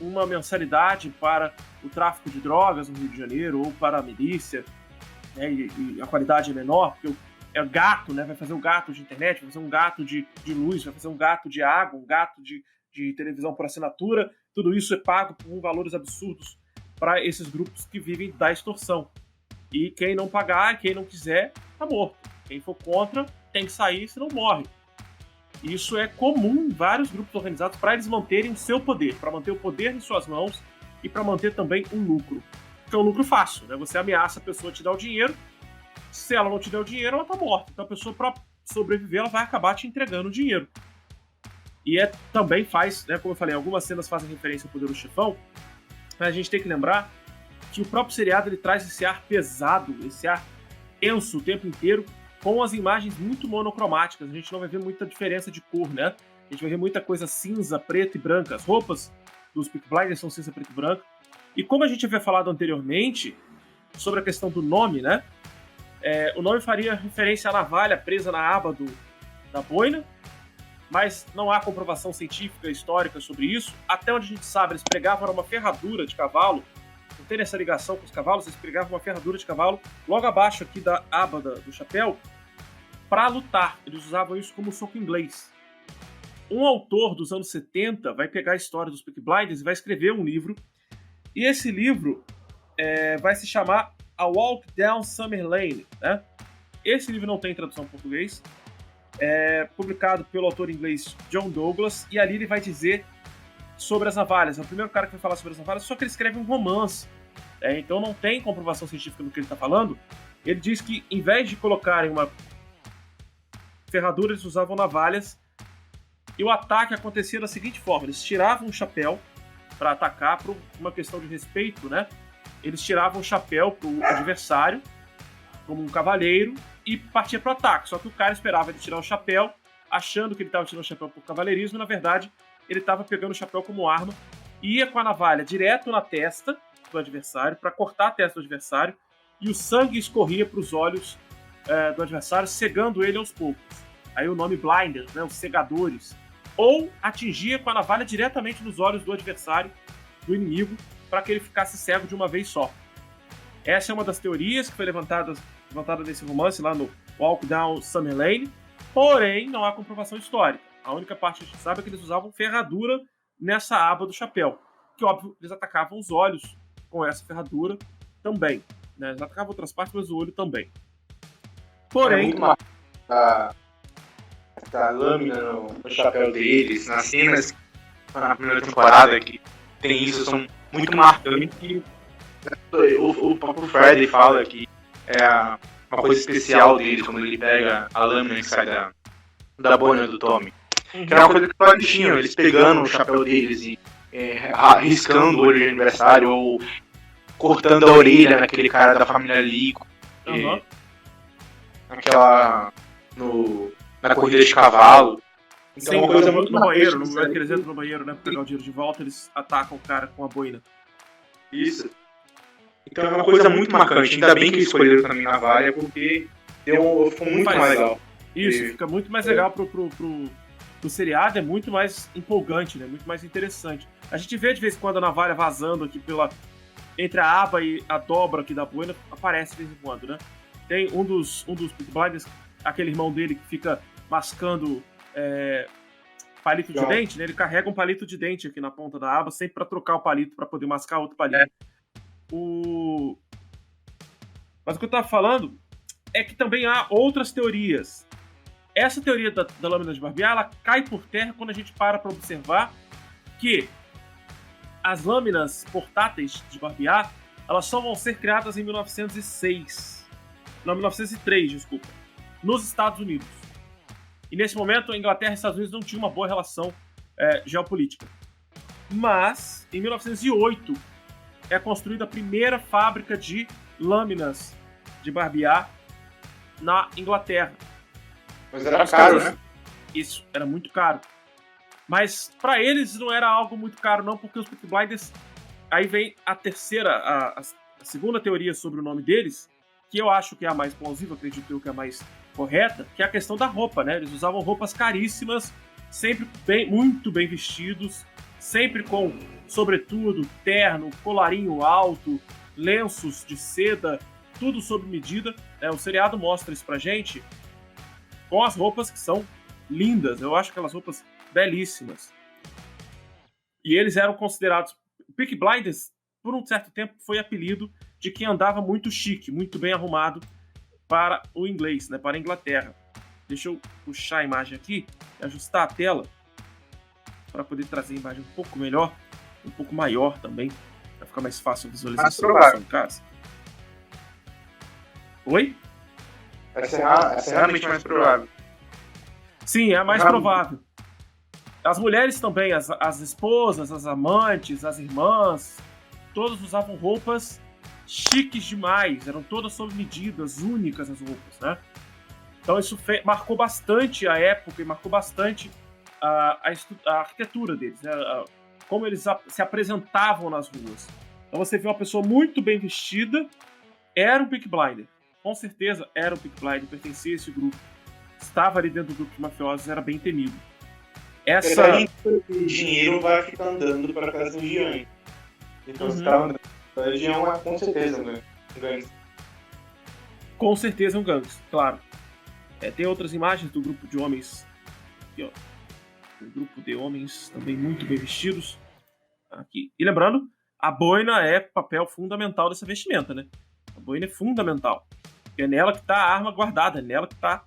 uma mensalidade para o tráfico de drogas no Rio de Janeiro ou para a milícia, né? E a qualidade é menor, porque é gato, né? Vai fazer um gato de internet, vai fazer um gato de luz, vai fazer um gato de água, um gato de televisão por assinatura. Tudo isso é pago por valores absurdos para esses grupos que vivem da extorsão. E quem não pagar, quem não quiser, tá morto. Quem for contra tem que sair, senão morre. Isso é comum em vários grupos organizados para eles manterem o seu poder, para manter o poder em suas mãos e para manter também um lucro. Que é um lucro fácil, né? Você ameaça a pessoa a te dar o dinheiro, se ela não te der o dinheiro, ela tá morta. Então a pessoa, para sobreviver, ela vai acabar te entregando o dinheiro. E também faz, né, como eu falei, algumas cenas fazem referência ao Poderoso Chefão, mas a gente tem que lembrar que o próprio seriado ele traz esse ar pesado, esse ar tenso o tempo inteiro, com as imagens muito monocromáticas. A gente não vai ver muita diferença de cor, né? A gente vai ver muita coisa cinza, preto e branca. As roupas dos Peaky Blinders são cinza, preto e branco. E como a gente havia falado anteriormente sobre a questão do nome, né? O nome faria referência à navalha presa na aba da boina, mas não há comprovação científica, histórica sobre isso. Até onde a gente sabe, eles pregavam uma ferradura de cavalo, não tem essa ligação com os cavalos, eles pregavam uma ferradura de cavalo logo abaixo aqui da aba do chapéu para lutar. Eles usavam isso como soco inglês. Um autor dos anos 70 vai pegar a história dos Peaky Blinders e vai escrever um livro, e esse livro vai se chamar A Walk Down Summer Lane. Né? Esse livro não tem tradução em português, publicado pelo autor inglês John Douglas, e ali ele vai dizer sobre as navalhas. É o primeiro cara que vai falar sobre as navalhas, só que ele escreve um romance. Então não tem comprovação científica do que ele está falando. Ele diz que, em vez de colocarem uma ferradura, eles usavam navalhas, e o ataque acontecia da seguinte forma: eles tiravam um chapéu para atacar, por uma questão de respeito, né? Eles tiravam o chapéu para o adversário, como um cavaleiro, e partia para o ataque. Só que o cara esperava ele tirar o chapéu, achando que ele estava tirando o chapéu por cavalheirismo, e na verdade ele estava pegando o chapéu como arma, e ia com a navalha direto na testa do adversário, para cortar a testa do adversário, e o sangue escorria para os olhos do adversário, cegando ele aos poucos. Aí o nome Blinders, né, os cegadores. Ou atingia com a navalha diretamente nos olhos do adversário, do inimigo, para que ele ficasse cego de uma vez só. Essa é uma das teorias que foi levantada nesse romance, lá no Walk Down Summer Lane, porém não há comprovação histórica. A única parte que a gente sabe é que eles usavam ferradura nessa aba do chapéu, que óbvio, eles atacavam os olhos com essa ferradura também. Né? Eles atacavam outras partes, mas o olho também. Porém... essa lâmina no chapéu deles, nas cenas na primeira temporada que tem isso, são muito marcantes. O próprio Freddy fala que é uma coisa especial dele quando ele pega a lâmina que sai da boina do Tommy. Que era uma coisa que eles tinham, eles pegando o chapéu deles e riscando o olho de aniversário ou cortando a orelha naquele cara da família Lico. Na corrida de cavalo. Então, sim, uma coisa muito no banheiro, no momento que eles entram no banheiro, né, pra pegar o dinheiro de volta, eles atacam o cara com a boina. Isso. Então é uma coisa muito marcante. Ainda bem que eles escolheram também a navalha, porque ficou muito mais legal. Isso, fica muito mais legal pro seriado, é muito mais empolgante, né, muito mais interessante. A gente vê de vez em quando a navalha vazando aqui entre a aba e a dobra aqui da boina, aparece de vez em quando, né. Tem um dos Peaky Blinders, aquele irmão dele que fica mascando palito de dente, né? Ele carrega um palito de dente aqui na ponta da aba, sempre para trocar o palito, para poder mascar outro palito. Mas o que eu tava falando é que também há outras teorias. essa teoria da lâmina de barbear, ela cai por terra quando a gente para observar que as lâminas portáteis de barbear, elas só vão ser criadas em 1903, desculpa, nos Estados Unidos. E nesse momento, a Inglaterra e os Estados Unidos não tinham uma boa relação geopolítica. Mas, em 1908, é construída a primeira fábrica de lâminas de barbear na Inglaterra. Mas era caro, né? Isso, era muito caro. Mas para eles não era algo muito caro não, porque os Peaky Blinders... Aí vem a terceira, a segunda teoria sobre o nome deles, que eu acho que é a mais plausível, acredito eu que é a mais correta, que é a questão da roupa, né? Eles usavam roupas caríssimas, sempre muito bem vestidos, sempre com sobretudo, terno, colarinho alto, lenços de seda, tudo sob medida. O seriado mostra isso pra gente com as roupas que são lindas. Eu acho aquelas roupas belíssimas. E eles eram considerados... Peaky Blinders, por um certo tempo, foi apelido de quem andava muito chique, muito bem arrumado para o inglês, né, para a Inglaterra. Deixa eu puxar a imagem aqui e ajustar a tela para poder trazer a imagem um pouco melhor, um pouco maior também, para ficar mais fácil a visualização em casa. Oi? Essa é realmente mais provável. Sim, é a mais provável. As mulheres também, as esposas, as amantes, as irmãs, todas usavam roupas chiques demais, eram todas sob medidas, únicas as roupas, né? Então isso marcou bastante a época e marcou bastante a arquitetura deles, né? Como eles se apresentavam nas ruas. Então você vê uma pessoa muito bem vestida, era um Peaky Blinder. Com certeza era um Peaky Blinder, pertencia a esse grupo. Estava ali dentro do grupo de mafiosos, era bem temido. O dinheiro vai ficar andando para aquelas regiões. Então você tá andando na região, é com certeza um gangster. Com certeza um gangster, claro. Tem outras imagens do grupo de homens. Aqui, ó. Um grupo de homens também muito bem vestidos. Aqui. E lembrando, a boina é papel fundamental dessa vestimenta, né? A boina é fundamental. É nela que está a arma guardada, é nela que está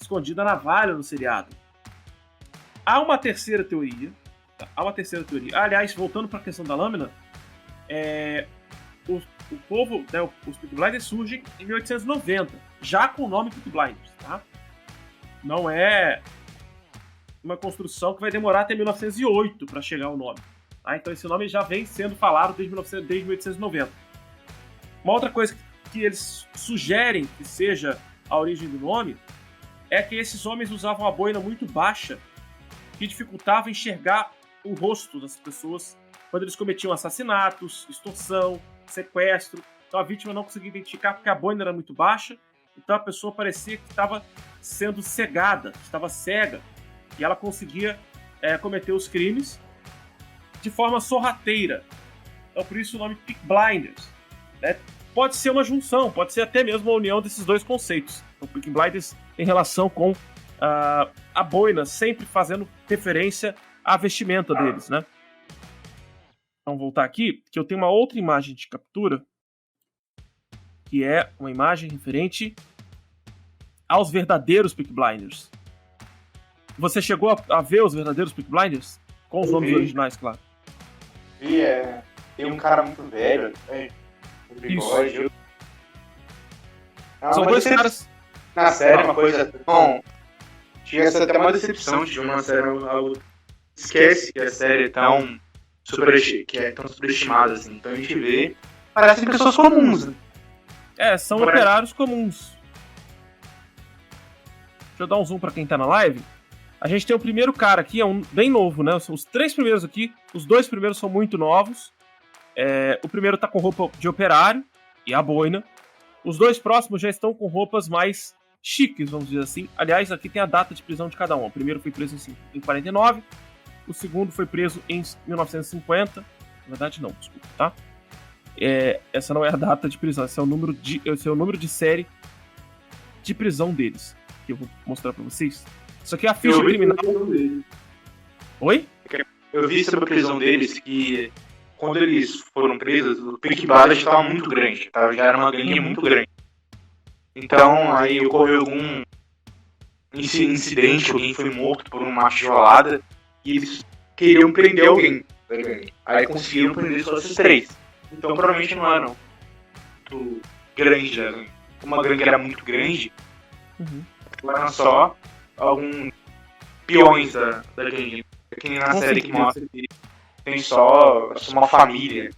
escondida a navalha no seriado. Há uma terceira teoria. Aliás, voltando para a questão da lâmina, o povo, né, os Peaky Blinders surgem em 1890, já com o nome Peaky Blinders, tá? Não é uma construção que vai demorar até 1908 para chegar ao nome. Tá? Então esse nome já vem sendo falado desde 1890. Uma outra coisa que eles sugerem que seja a origem do nome é que esses homens usavam a boina muito baixa, que dificultava enxergar o rosto das pessoas quando eles cometiam assassinatos, extorsão, sequestro. Então a vítima não conseguia identificar porque a boina era muito baixa, então a pessoa parecia que estava sendo cegada, estava cega, e ela conseguia cometer os crimes de forma sorrateira. Então por isso o nome Peaky Blinders. Né? Pode ser uma junção, pode ser até mesmo a união desses dois conceitos. O Peaky Blinders em relação com a boina, sempre fazendo referência à vestimenta deles, né? Vamos voltar aqui, que eu tenho uma outra imagem de captura, que é uma imagem referente aos verdadeiros Peaky Blinders. Você chegou a ver os verdadeiros Peaky Blinders? Com os nomes originais, claro. E tem um cara muito velho, o bigode. São dois caras... Na série, uma coisa... Bom, tinha essa até uma decepção de uma série... Esquece que a série é tão superestimada, assim. Então a gente vê... Parecem pessoas comuns, né? São operários comuns. Deixa eu dar um zoom pra quem tá na live. A gente tem o primeiro cara aqui, é um bem novo, né? Os três primeiros aqui, os dois primeiros são muito novos. O primeiro tá com roupa de operário e a boina. Os dois próximos já estão com roupas mais chiques, vamos dizer assim. Aliás, aqui tem a data de prisão de cada um. O primeiro foi preso em 49, o segundo foi preso em 1950. Na verdade, não, desculpa, tá? Essa não é a data de prisão, esse é o número de série de prisão deles, que eu vou mostrar pra vocês. Isso aqui é a ficha criminal. Oi? Eu vi sobre a prisão deles que, quando eles foram presos, o Peaky Blinders estava muito grande, tá? Já era uma gangue muito grande. Então, aí ocorreu incidente, alguém foi morto por uma tijolada, e eles queriam prender alguém da gangue. Aí conseguiram prender só esses 3. Então provavelmente não era muito grande da gangue. Uma gangue era muito grande, eram só alguns peões da gangue. Que nem na série que mostra que tem só uma família.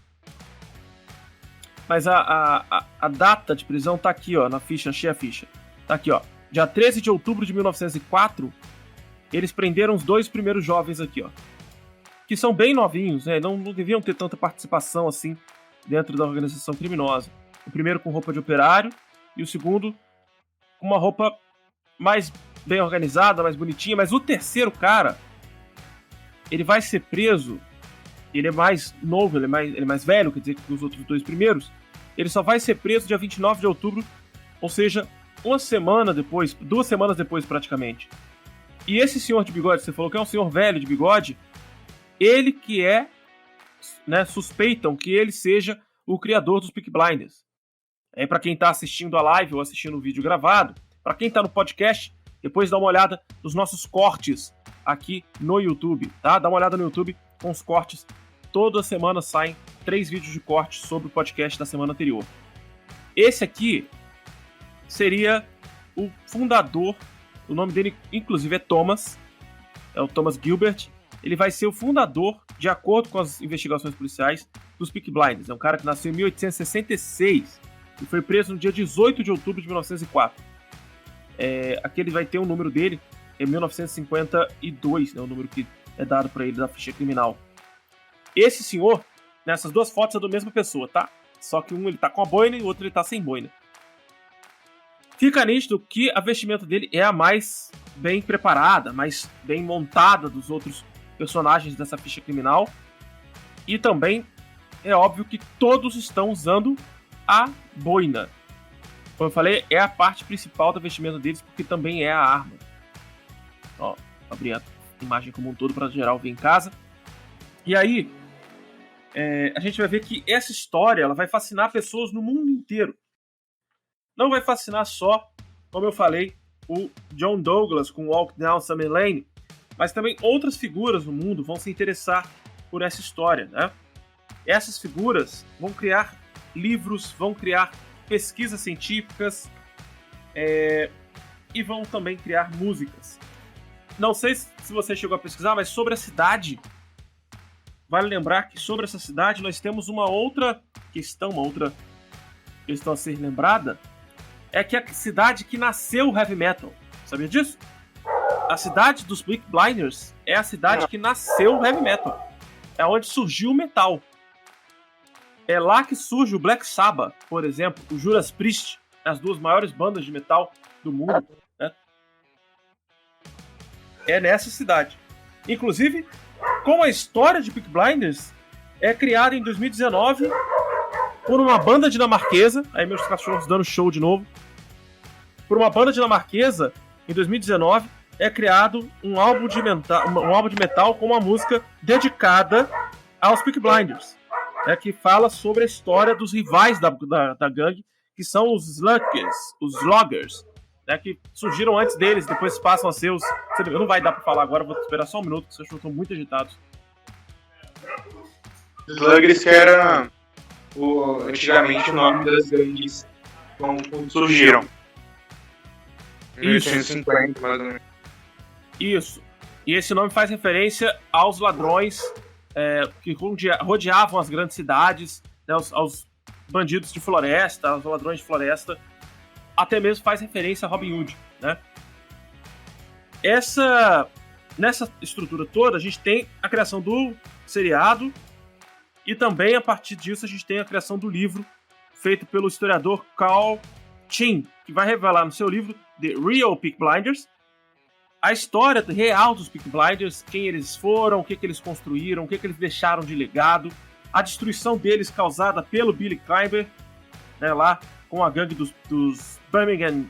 Mas a data de prisão tá aqui, ó, na ficha, achei a ficha. Tá aqui, ó. Dia 13 de outubro de 1904, eles prenderam os 2 primeiros jovens aqui, ó. Que são bem novinhos, né? Não deviam ter tanta participação assim dentro da organização criminosa. O primeiro com roupa de operário e o segundo com uma roupa mais bem organizada, mais bonitinha. Mas o terceiro cara, ele vai ser preso. Ele é mais novo, ele é mais velho, quer dizer, que os outros 2 primeiros. Ele só vai ser preso dia 29 de outubro, ou seja, 2 semanas depois praticamente. E esse senhor de bigode, você falou que é um senhor velho de bigode, ele que é, né, suspeitam que ele seja o criador dos Peaky Blinders. Para quem tá assistindo a live ou assistindo o vídeo gravado, para quem tá no podcast, depois dá uma olhada nos nossos cortes aqui no YouTube, tá? Dá uma olhada no YouTube com os cortes. Toda semana saem 3 vídeos de corte sobre o podcast da semana anterior. Esse aqui seria o fundador, o nome dele inclusive é Thomas, é o Thomas Gilbert. Ele vai ser o fundador, de acordo com as investigações policiais, dos Peaky Blinders. É um cara que nasceu em 1866 e foi preso no dia 18 de outubro de 1904. Aqui ele vai ter o número dele, é 1952, né, o número que é dado para ele da ficha criminal. Esse senhor, nessas 2 fotos é da mesma pessoa, tá? Só que um ele tá com a boina e o outro ele tá sem boina. Fica nítido que a vestimenta dele é a mais bem preparada, mais bem montada dos outros personagens dessa ficha criminal. E também é óbvio que todos estão usando a boina. Como eu falei, é a parte principal da vestimenta deles, porque também é a arma. Ó, abri a imagem como um todo para geral ver em casa. E aí, a gente vai ver que essa história ela vai fascinar pessoas no mundo inteiro. Não vai fascinar só, como eu falei, o John Douglas com Walk Down Summer Lane, mas também outras figuras no mundo vão se interessar por essa história, né? Essas figuras vão criar livros, vão criar pesquisas científicas e vão também criar músicas. Não sei se você chegou a pesquisar, mas sobre a cidade, vale lembrar que sobre essa cidade nós temos uma outra questão a ser lembrada, é que a cidade que nasceu o heavy metal. Sabia disso? A cidade dos Peaky Blinders é a cidade que nasceu o heavy metal. É onde surgiu o metal. É lá que surge o Black Sabbath, por exemplo, o Judas Priest, as 2 maiores bandas de metal do mundo, né? É nessa cidade. Inclusive, como a história de Peaky Blinders é criada em 2019 por uma banda dinamarquesa, aí meus cachorros dando show de novo, por uma banda dinamarquesa, em 2019, é criado um álbum de metal com uma música dedicada aos Peaky Blinders, que fala sobre a história dos rivais da gangue, que são os Sluggers, que surgiram antes deles, depois passam a ser os... Não vai dar pra falar agora, vou esperar só um minuto, porque vocês estão muito agitados. Sluggers que era antigamente o nome das gangues quando surgiram. Em 1850, mais ou menos. Isso. E esse nome faz referência aos ladrões que rodeavam as grandes cidades, né, aos bandidos de floresta, aos ladrões de floresta. Até mesmo faz referência a Robin Hood, né? Nessa estrutura toda, a gente tem a criação do seriado e também, a partir disso, a gente tem a criação do livro feito pelo historiador Carl Chin, que vai revelar no seu livro The Real Peaky Blinders a história real dos Peaky Blinders, quem eles foram, o que eles construíram, o que eles deixaram de legado, a destruição deles causada pelo Billy Clymer, né, lá com a gangue dos Birmingham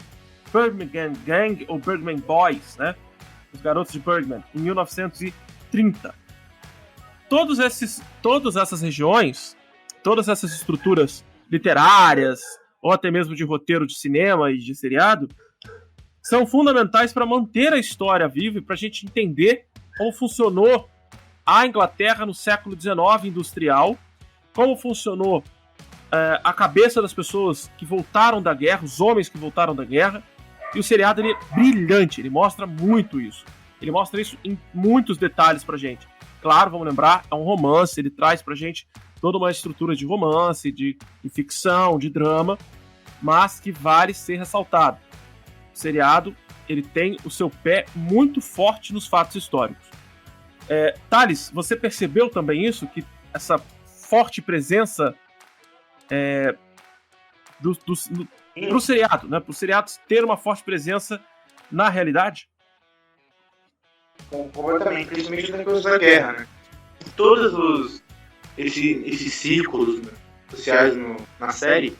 Gang ou Bergman Boys, né? Os garotos de Bergman, em 1930. Todas essas regiões, todas essas estruturas literárias, ou até mesmo de roteiro de cinema e de seriado, são fundamentais para manter a história viva e para a gente entender como funcionou a Inglaterra no século XIX industrial, como funcionou a cabeça das pessoas que voltaram da guerra, os homens que voltaram da guerra. E o seriado ele é brilhante, ele mostra muito isso. Ele mostra isso em muitos detalhes pra gente. Claro, vamos lembrar, é um romance, ele traz pra gente toda uma estrutura de romance, de ficção, de drama, mas que vale ser ressaltado. O seriado, ele tem o seu pé muito forte nos fatos históricos. Thales, você percebeu também isso? Que essa forte presença pro seriado, né? Pro seriado ter uma forte presença na realidade? Completamente, principalmente nas coisas da guerra, né? Todos esses círculos, né, sociais na série,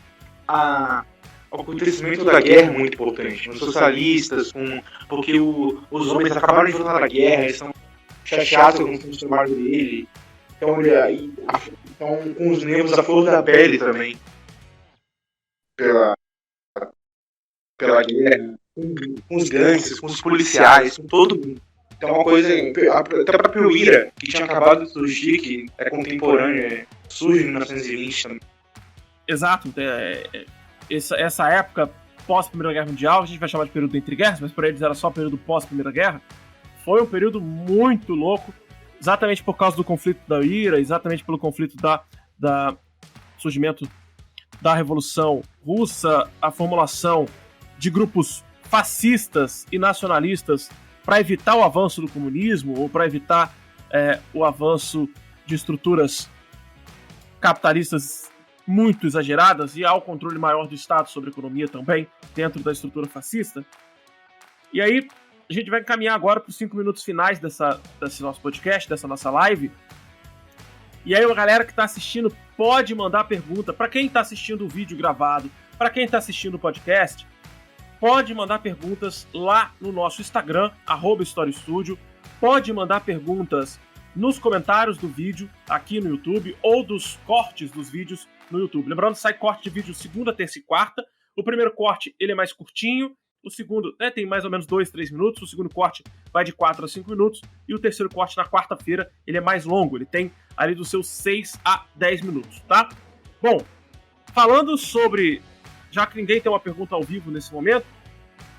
o acontecimento da guerra é muito importante. Os socialistas, porque os homens acabaram de voltar da guerra, eles estão chateados com o trabalho dele. Então, então, com os nervos à flor da pele também. Pela guerra, com os gangsters, com os policiais, com todo mundo. Então, uma coisa, até a própria Uira, que tinha acabado de surgir, que é contemporânea, surge em 1920 também. Exato. Essa época pós-Primeira Guerra Mundial, a gente vai chamar de período entre guerras, mas para eles era só período pós-Primeira Guerra, foi um período muito louco, exatamente por causa do conflito da Uira, exatamente pelo conflito da surgimento da Revolução Russa, a formulação de grupos fascistas e nacionalistas para evitar o avanço do comunismo ou para evitar o avanço de estruturas capitalistas muito exageradas e ao controle maior do Estado sobre a economia também, dentro da estrutura fascista. E aí, a gente vai encaminhar agora para os 5 minutos finais desse nosso podcast, dessa nossa live. E aí, a galera que está assistindo pode mandar pergunta. Para quem está assistindo o vídeo gravado, para quem está assistindo o podcast, pode mandar perguntas lá no nosso Instagram, @HistóriaStudio. Pode mandar perguntas nos comentários do vídeo aqui no YouTube ou dos cortes dos vídeos no YouTube. Lembrando, sai corte de vídeo segunda, terça e quarta. O primeiro corte ele é mais curtinho, o segundo tem mais ou menos 2-3 minutos, o segundo corte vai de 4 a 5 minutos e o terceiro corte na quarta-feira ele é mais longo, ele tem ali dos seus 6 a 10 minutos, tá? Bom, falando sobre... Já que ninguém tem uma pergunta ao vivo nesse momento,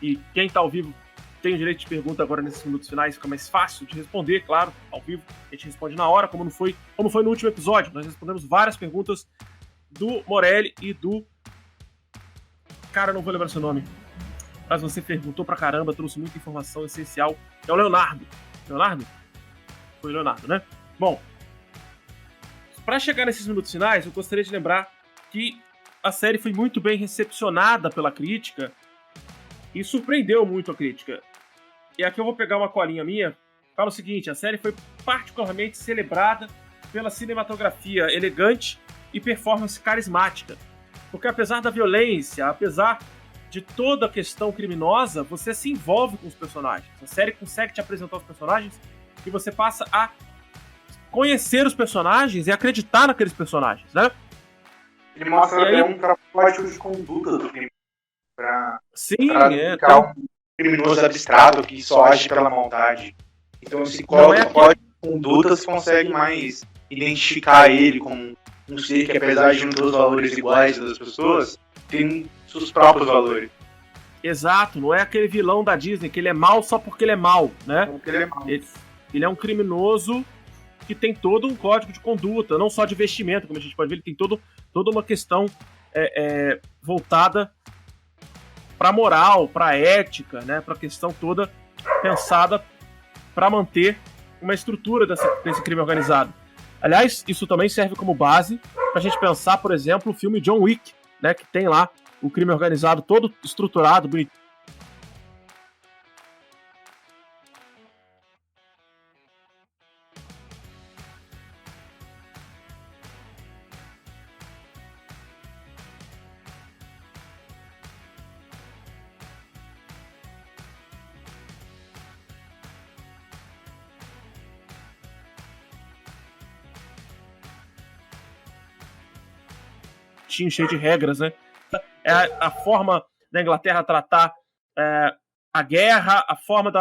e quem está ao vivo tem o direito de pergunta agora nesses minutos finais, fica mais fácil de responder, claro, ao vivo, a gente responde na hora, como foi no último episódio. Nós respondemos várias perguntas do Morelli e do... Cara, não vou lembrar seu nome. Mas você perguntou pra caramba, trouxe muita informação essencial. É o Leonardo. Leonardo? Foi o Leonardo, né? Bom, para chegar nesses minutos finais, eu gostaria de lembrar que a série foi muito bem recepcionada pela crítica e surpreendeu muito a crítica. E aqui eu vou pegar uma colinha minha. Fala o seguinte, a série foi particularmente celebrada pela cinematografia elegante e performance carismática. Porque apesar da violência, apesar de toda a questão criminosa, você se envolve com os personagens. A série consegue te apresentar os personagens e você passa a conhecer os personagens e acreditar naqueles personagens, né? Ele mostra até um código de conduta do crime. Pra explicar um criminoso abstrato que só age pela maldade. Então esse código de conduta você consegue mais identificar ele como um ser que, apesar de não ter os valores iguais das pessoas, tem seus próprios valores. Exato, não é aquele vilão da Disney que ele é mau só porque ele é mau, né? Porque ele é mau. Ele é um criminoso que tem todo um código de conduta, não só de vestimento, como a gente pode ver, ele tem toda uma questão voltada para moral, para ética, né? Para a questão toda pensada para manter uma estrutura desse crime organizado. Aliás, isso também serve como base para a gente pensar, por exemplo, o filme John Wick, né? Que tem lá o crime organizado todo estruturado, bonito. Cheio de regras, né? É a forma da Inglaterra tratar a guerra, a forma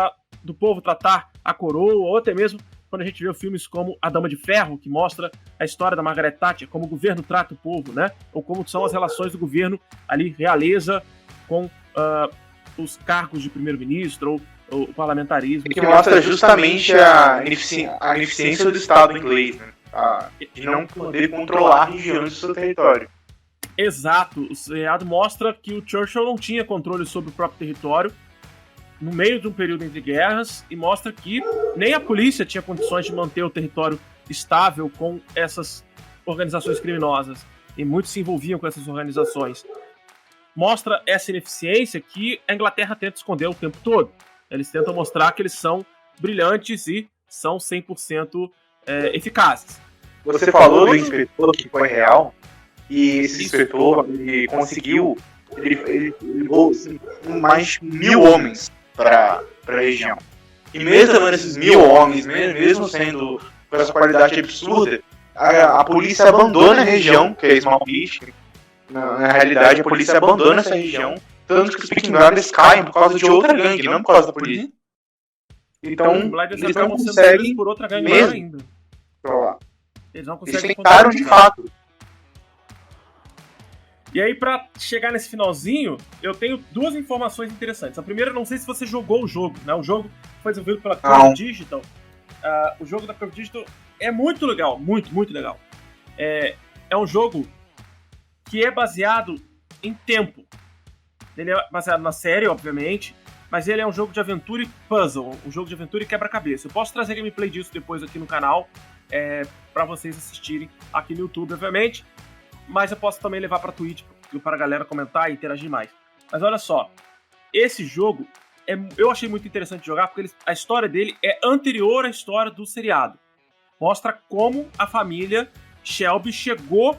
do povo tratar a coroa, ou até mesmo quando a gente vê filmes como A Dama de Ferro, que mostra a história da Margaret Thatcher, como o governo trata o povo, né? Ou como são as relações do governo ali, realeza, com os cargos de primeiro-ministro ou o parlamentarismo. Que mostra justamente a ineficiência do Estado inglês, né? De não poder controlar regiões do seu território. Exato. O seriado mostra que o Churchill não tinha controle sobre o próprio território no meio de um período entre guerras, e mostra que nem a polícia tinha condições de manter o território estável com essas organizações criminosas, e muitos se envolviam com essas organizações. Mostra essa ineficiência que a Inglaterra tenta esconder o tempo todo. Eles tentam mostrar que eles são brilhantes e são 100% eficazes. Você falou do inspetor que foi real, e esse inspetor ele conseguiu, ele levou mais 1.000 homens para a região. E mesmo levando esses 1.000 homens, mesmo sendo com essa qualidade absurda, a polícia abandona a região, que é Small Beach. Na realidade, a polícia abandona essa região, tanto que os Peaky Blinders caem por causa de outra gangue, não por causa da polícia. Então, eles não conseguem por outra gangue mesmo ainda. Eles não Eles conseguem tentaram de fato. E aí, pra chegar nesse finalzinho, eu tenho duas informações interessantes. A primeira, não sei se você jogou o jogo, né? O jogo foi desenvolvido pela Curve Digital. O jogo da Curve Digital é muito legal, muito, muito legal. É um jogo que é baseado em tempo. Ele é baseado na série, obviamente, mas ele é um jogo de aventura e puzzle, um jogo de aventura e quebra-cabeça. Eu posso trazer gameplay disso depois aqui no canal, pra vocês assistirem aqui no YouTube, obviamente. Mas eu posso também levar pra Twitch, para a galera comentar e interagir mais. Mas olha só, esse jogo, eu achei muito interessante de jogar, porque a história dele é anterior à história do seriado. Mostra como a família Shelby chegou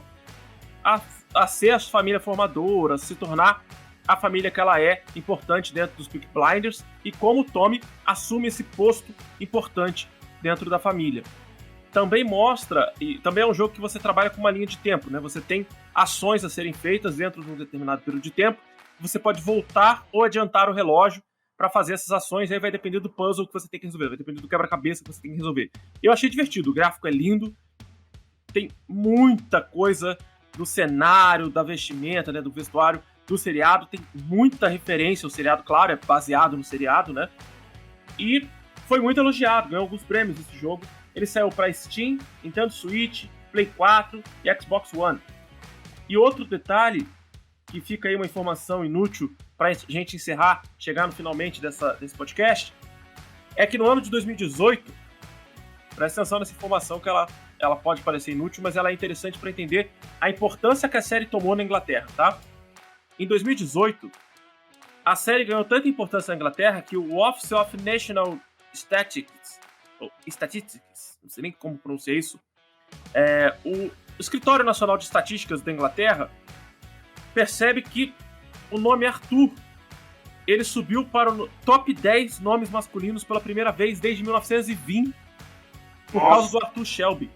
a ser a família formadora, a se tornar a família que ela é, importante dentro dos Peaky Blinders, e como o Tommy assume esse posto importante dentro da família. Também mostra, e também é um jogo que você trabalha com uma linha de tempo, né? Você tem ações a serem feitas dentro de um determinado período de tempo, você pode voltar ou adiantar o relógio para fazer essas ações, aí vai depender do puzzle que você tem que resolver, vai depender do quebra-cabeça que você tem que resolver. Eu achei divertido, o gráfico é lindo, tem muita coisa do cenário, da vestimenta, né, do vestuário do seriado, tem muita referência ao seriado, claro, é baseado no seriado, né? E foi muito elogiado, ganhou alguns prêmios esse jogo. Ele saiu para Steam, Nintendo Switch, Play 4 e Xbox One. E outro detalhe, que fica aí uma informação inútil para a gente encerrar, chegar no finalmente desse podcast, é que no ano de 2018, presta atenção nessa informação que ela pode parecer inútil, mas ela é interessante para entender a importância que a série tomou na Inglaterra, tá? Em 2018, a série ganhou tanta importância na Inglaterra que o Office of National Statistics, não sei nem como pronunciar isso, o Escritório Nacional de Estatísticas da Inglaterra percebe que o nome Arthur, ele subiu para o top 10 nomes masculinos pela primeira vez desde 1920 por causa do Arthur Shelby,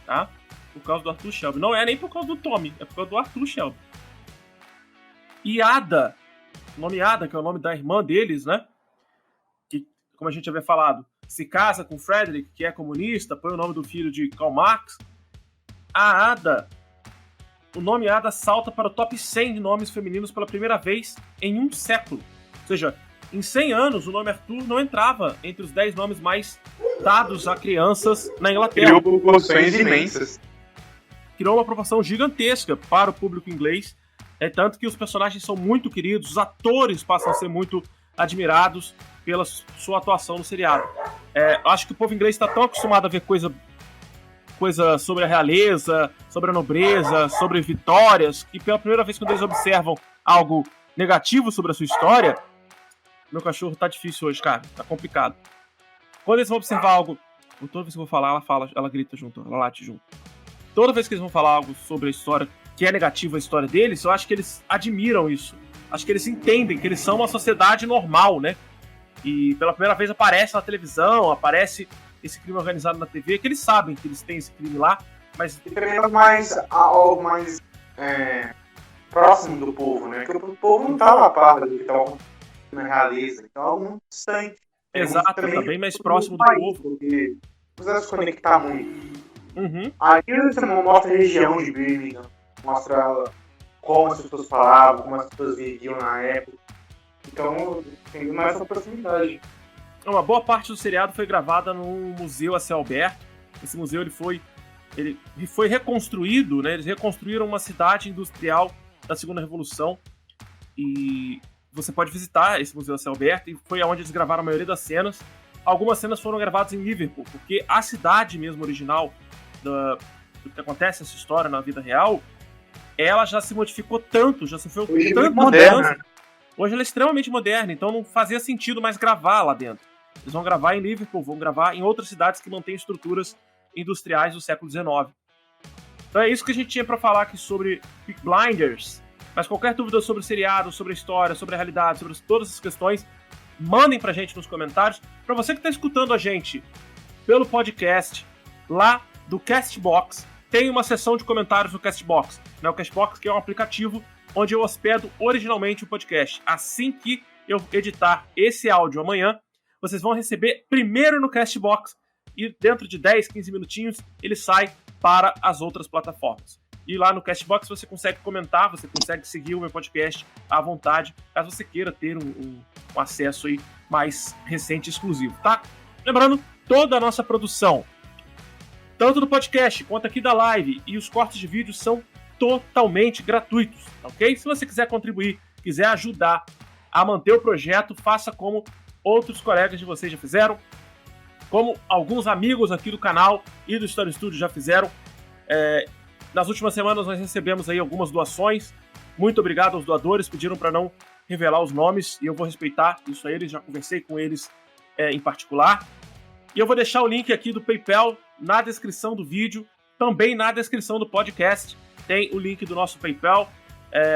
tá? Por causa do Arthur Shelby. Não é nem por causa do Tommy, é por causa do Arthur Shelby. E Ada, o nome Ada, que é o nome da irmã deles, né? Que, como a gente havia falado, se casa com Frederick, que é comunista, põe o nome do filho de Karl Marx. A Ada, o nome Ada salta para o top 100 de nomes femininos pela primeira vez em um século. Ou seja, em 100 anos, o nome Arthur não entrava entre os 10 nomes mais dados a crianças na Inglaterra. Criou proporções imensas. Criou uma proporção gigantesca para o público inglês. Tanto que os personagens são muito queridos, os atores passam a ser muito admirados pela sua atuação no seriado. Acho que o povo inglês está tão acostumado a ver coisa sobre a realeza, sobre a nobreza, sobre vitórias, que pela primeira vez quando eles observam algo negativo sobre a sua história, meu cachorro tá difícil hoje, cara, tá complicado. Quando eles vão observar algo, toda vez que eu vou falar, ela grita junto, ela late junto. Toda vez que eles vão falar algo sobre a história que é negativa a história deles, eu acho que eles admiram isso. Acho que eles entendem que eles são uma sociedade normal, né? E pela primeira vez aparece na televisão, aparece esse crime organizado na TV, que eles sabem que eles têm esse crime lá, mas... E também algo mais próximo do povo, né? Porque o povo não tá lá a par do que tá. na realeza. Então é algo muito distante. Exato, tá bem mais próximo do povo. Porque precisa se conectar muito. Uhum. Aqui você mostra a região de Birmingham, mostra como as pessoas falavam, como as pessoas viviam na época. Então tem mais essa proximidade. Uma boa parte do seriado foi gravada no Museu a Céu Aberto. Esse museu ele foi reconstruído, né? Eles reconstruíram uma cidade industrial da Segunda Revolução e você pode visitar esse museu a céu aberto e foi onde eles gravaram a maioria das cenas. Algumas cenas foram gravadas em Liverpool, porque a cidade mesmo original do que acontece essa história na vida real, ela já se modificou tanto, já sofreu tanta mudança. Hoje ela é extremamente moderna, então não fazia sentido mais gravar lá dentro. Eles vão gravar em Liverpool, vão gravar em outras cidades que mantêm estruturas industriais do século XIX. Então é isso que a gente tinha para falar aqui sobre Peaky Blinders. Mas qualquer dúvida sobre o seriado, sobre a história, sobre a realidade, sobre todas essas questões, mandem pra gente nos comentários. Para você que tá escutando a gente pelo podcast, lá do Castbox, tem uma seção de comentários no Castbox. Né? O Castbox que é um aplicativo onde eu hospedo originalmente o podcast. Assim que eu editar esse áudio amanhã, vocês vão receber primeiro no Castbox e dentro de 10, 15 minutinhos ele sai para as outras plataformas. E lá no Castbox você consegue comentar, você consegue seguir o meu podcast à vontade, caso você queira ter um acesso aí mais recente e exclusivo, tá? Lembrando, toda a nossa produção, tanto do podcast quanto aqui da live e os cortes de vídeo são totalmente gratuitos, ok? Se você quiser contribuir, quiser ajudar a manter o projeto, faça como outros colegas de vocês já fizeram, como alguns amigos aqui do canal e do Story Studio já fizeram. Nas últimas semanas nós recebemos aí algumas doações. Muito obrigado aos doadores, pediram para não revelar os nomes e eu vou respeitar isso a eles, já conversei com eles em particular. E eu vou deixar o link aqui do PayPal na descrição do vídeo, também na descrição do podcast tem o link do nosso PayPal.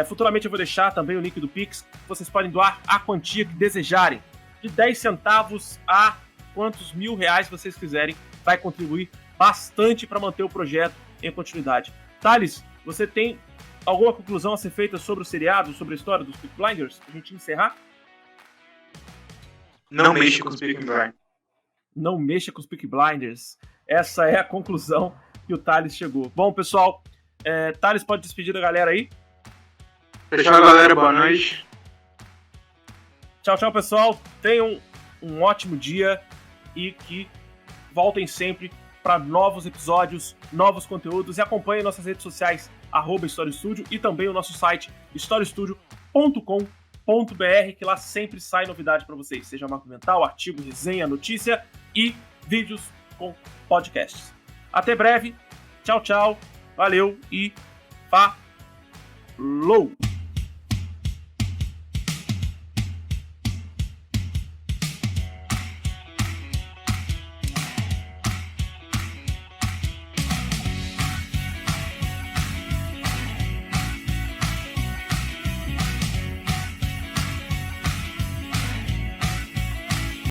Futuramente eu vou deixar também o link do Pix, vocês podem doar a quantia que desejarem, de 10 centavos a quantos mil reais vocês quiserem, vai contribuir bastante para manter o projeto em continuidade. Thales, você tem alguma conclusão a ser feita sobre o seriado, sobre a história dos Peaky Blinders? Pra gente encerrar? Não mexa com os Peaky Blinders. Não mexa com os Peaky Blinders. Essa é a conclusão que o Thales chegou. Bom, pessoal, Thales pode despedir da galera aí? Tchau, galera. Boa noite. Tchau, tchau, pessoal. Tenham um ótimo dia e que voltem sempre para novos episódios, novos conteúdos e acompanhem nossas redes sociais, @StoryStudio e também o nosso site storystudio.com.br, que lá sempre sai novidade para vocês, seja mapa mental, artigo, resenha, notícia e vídeos com podcasts. Até breve, tchau, tchau, valeu e falou!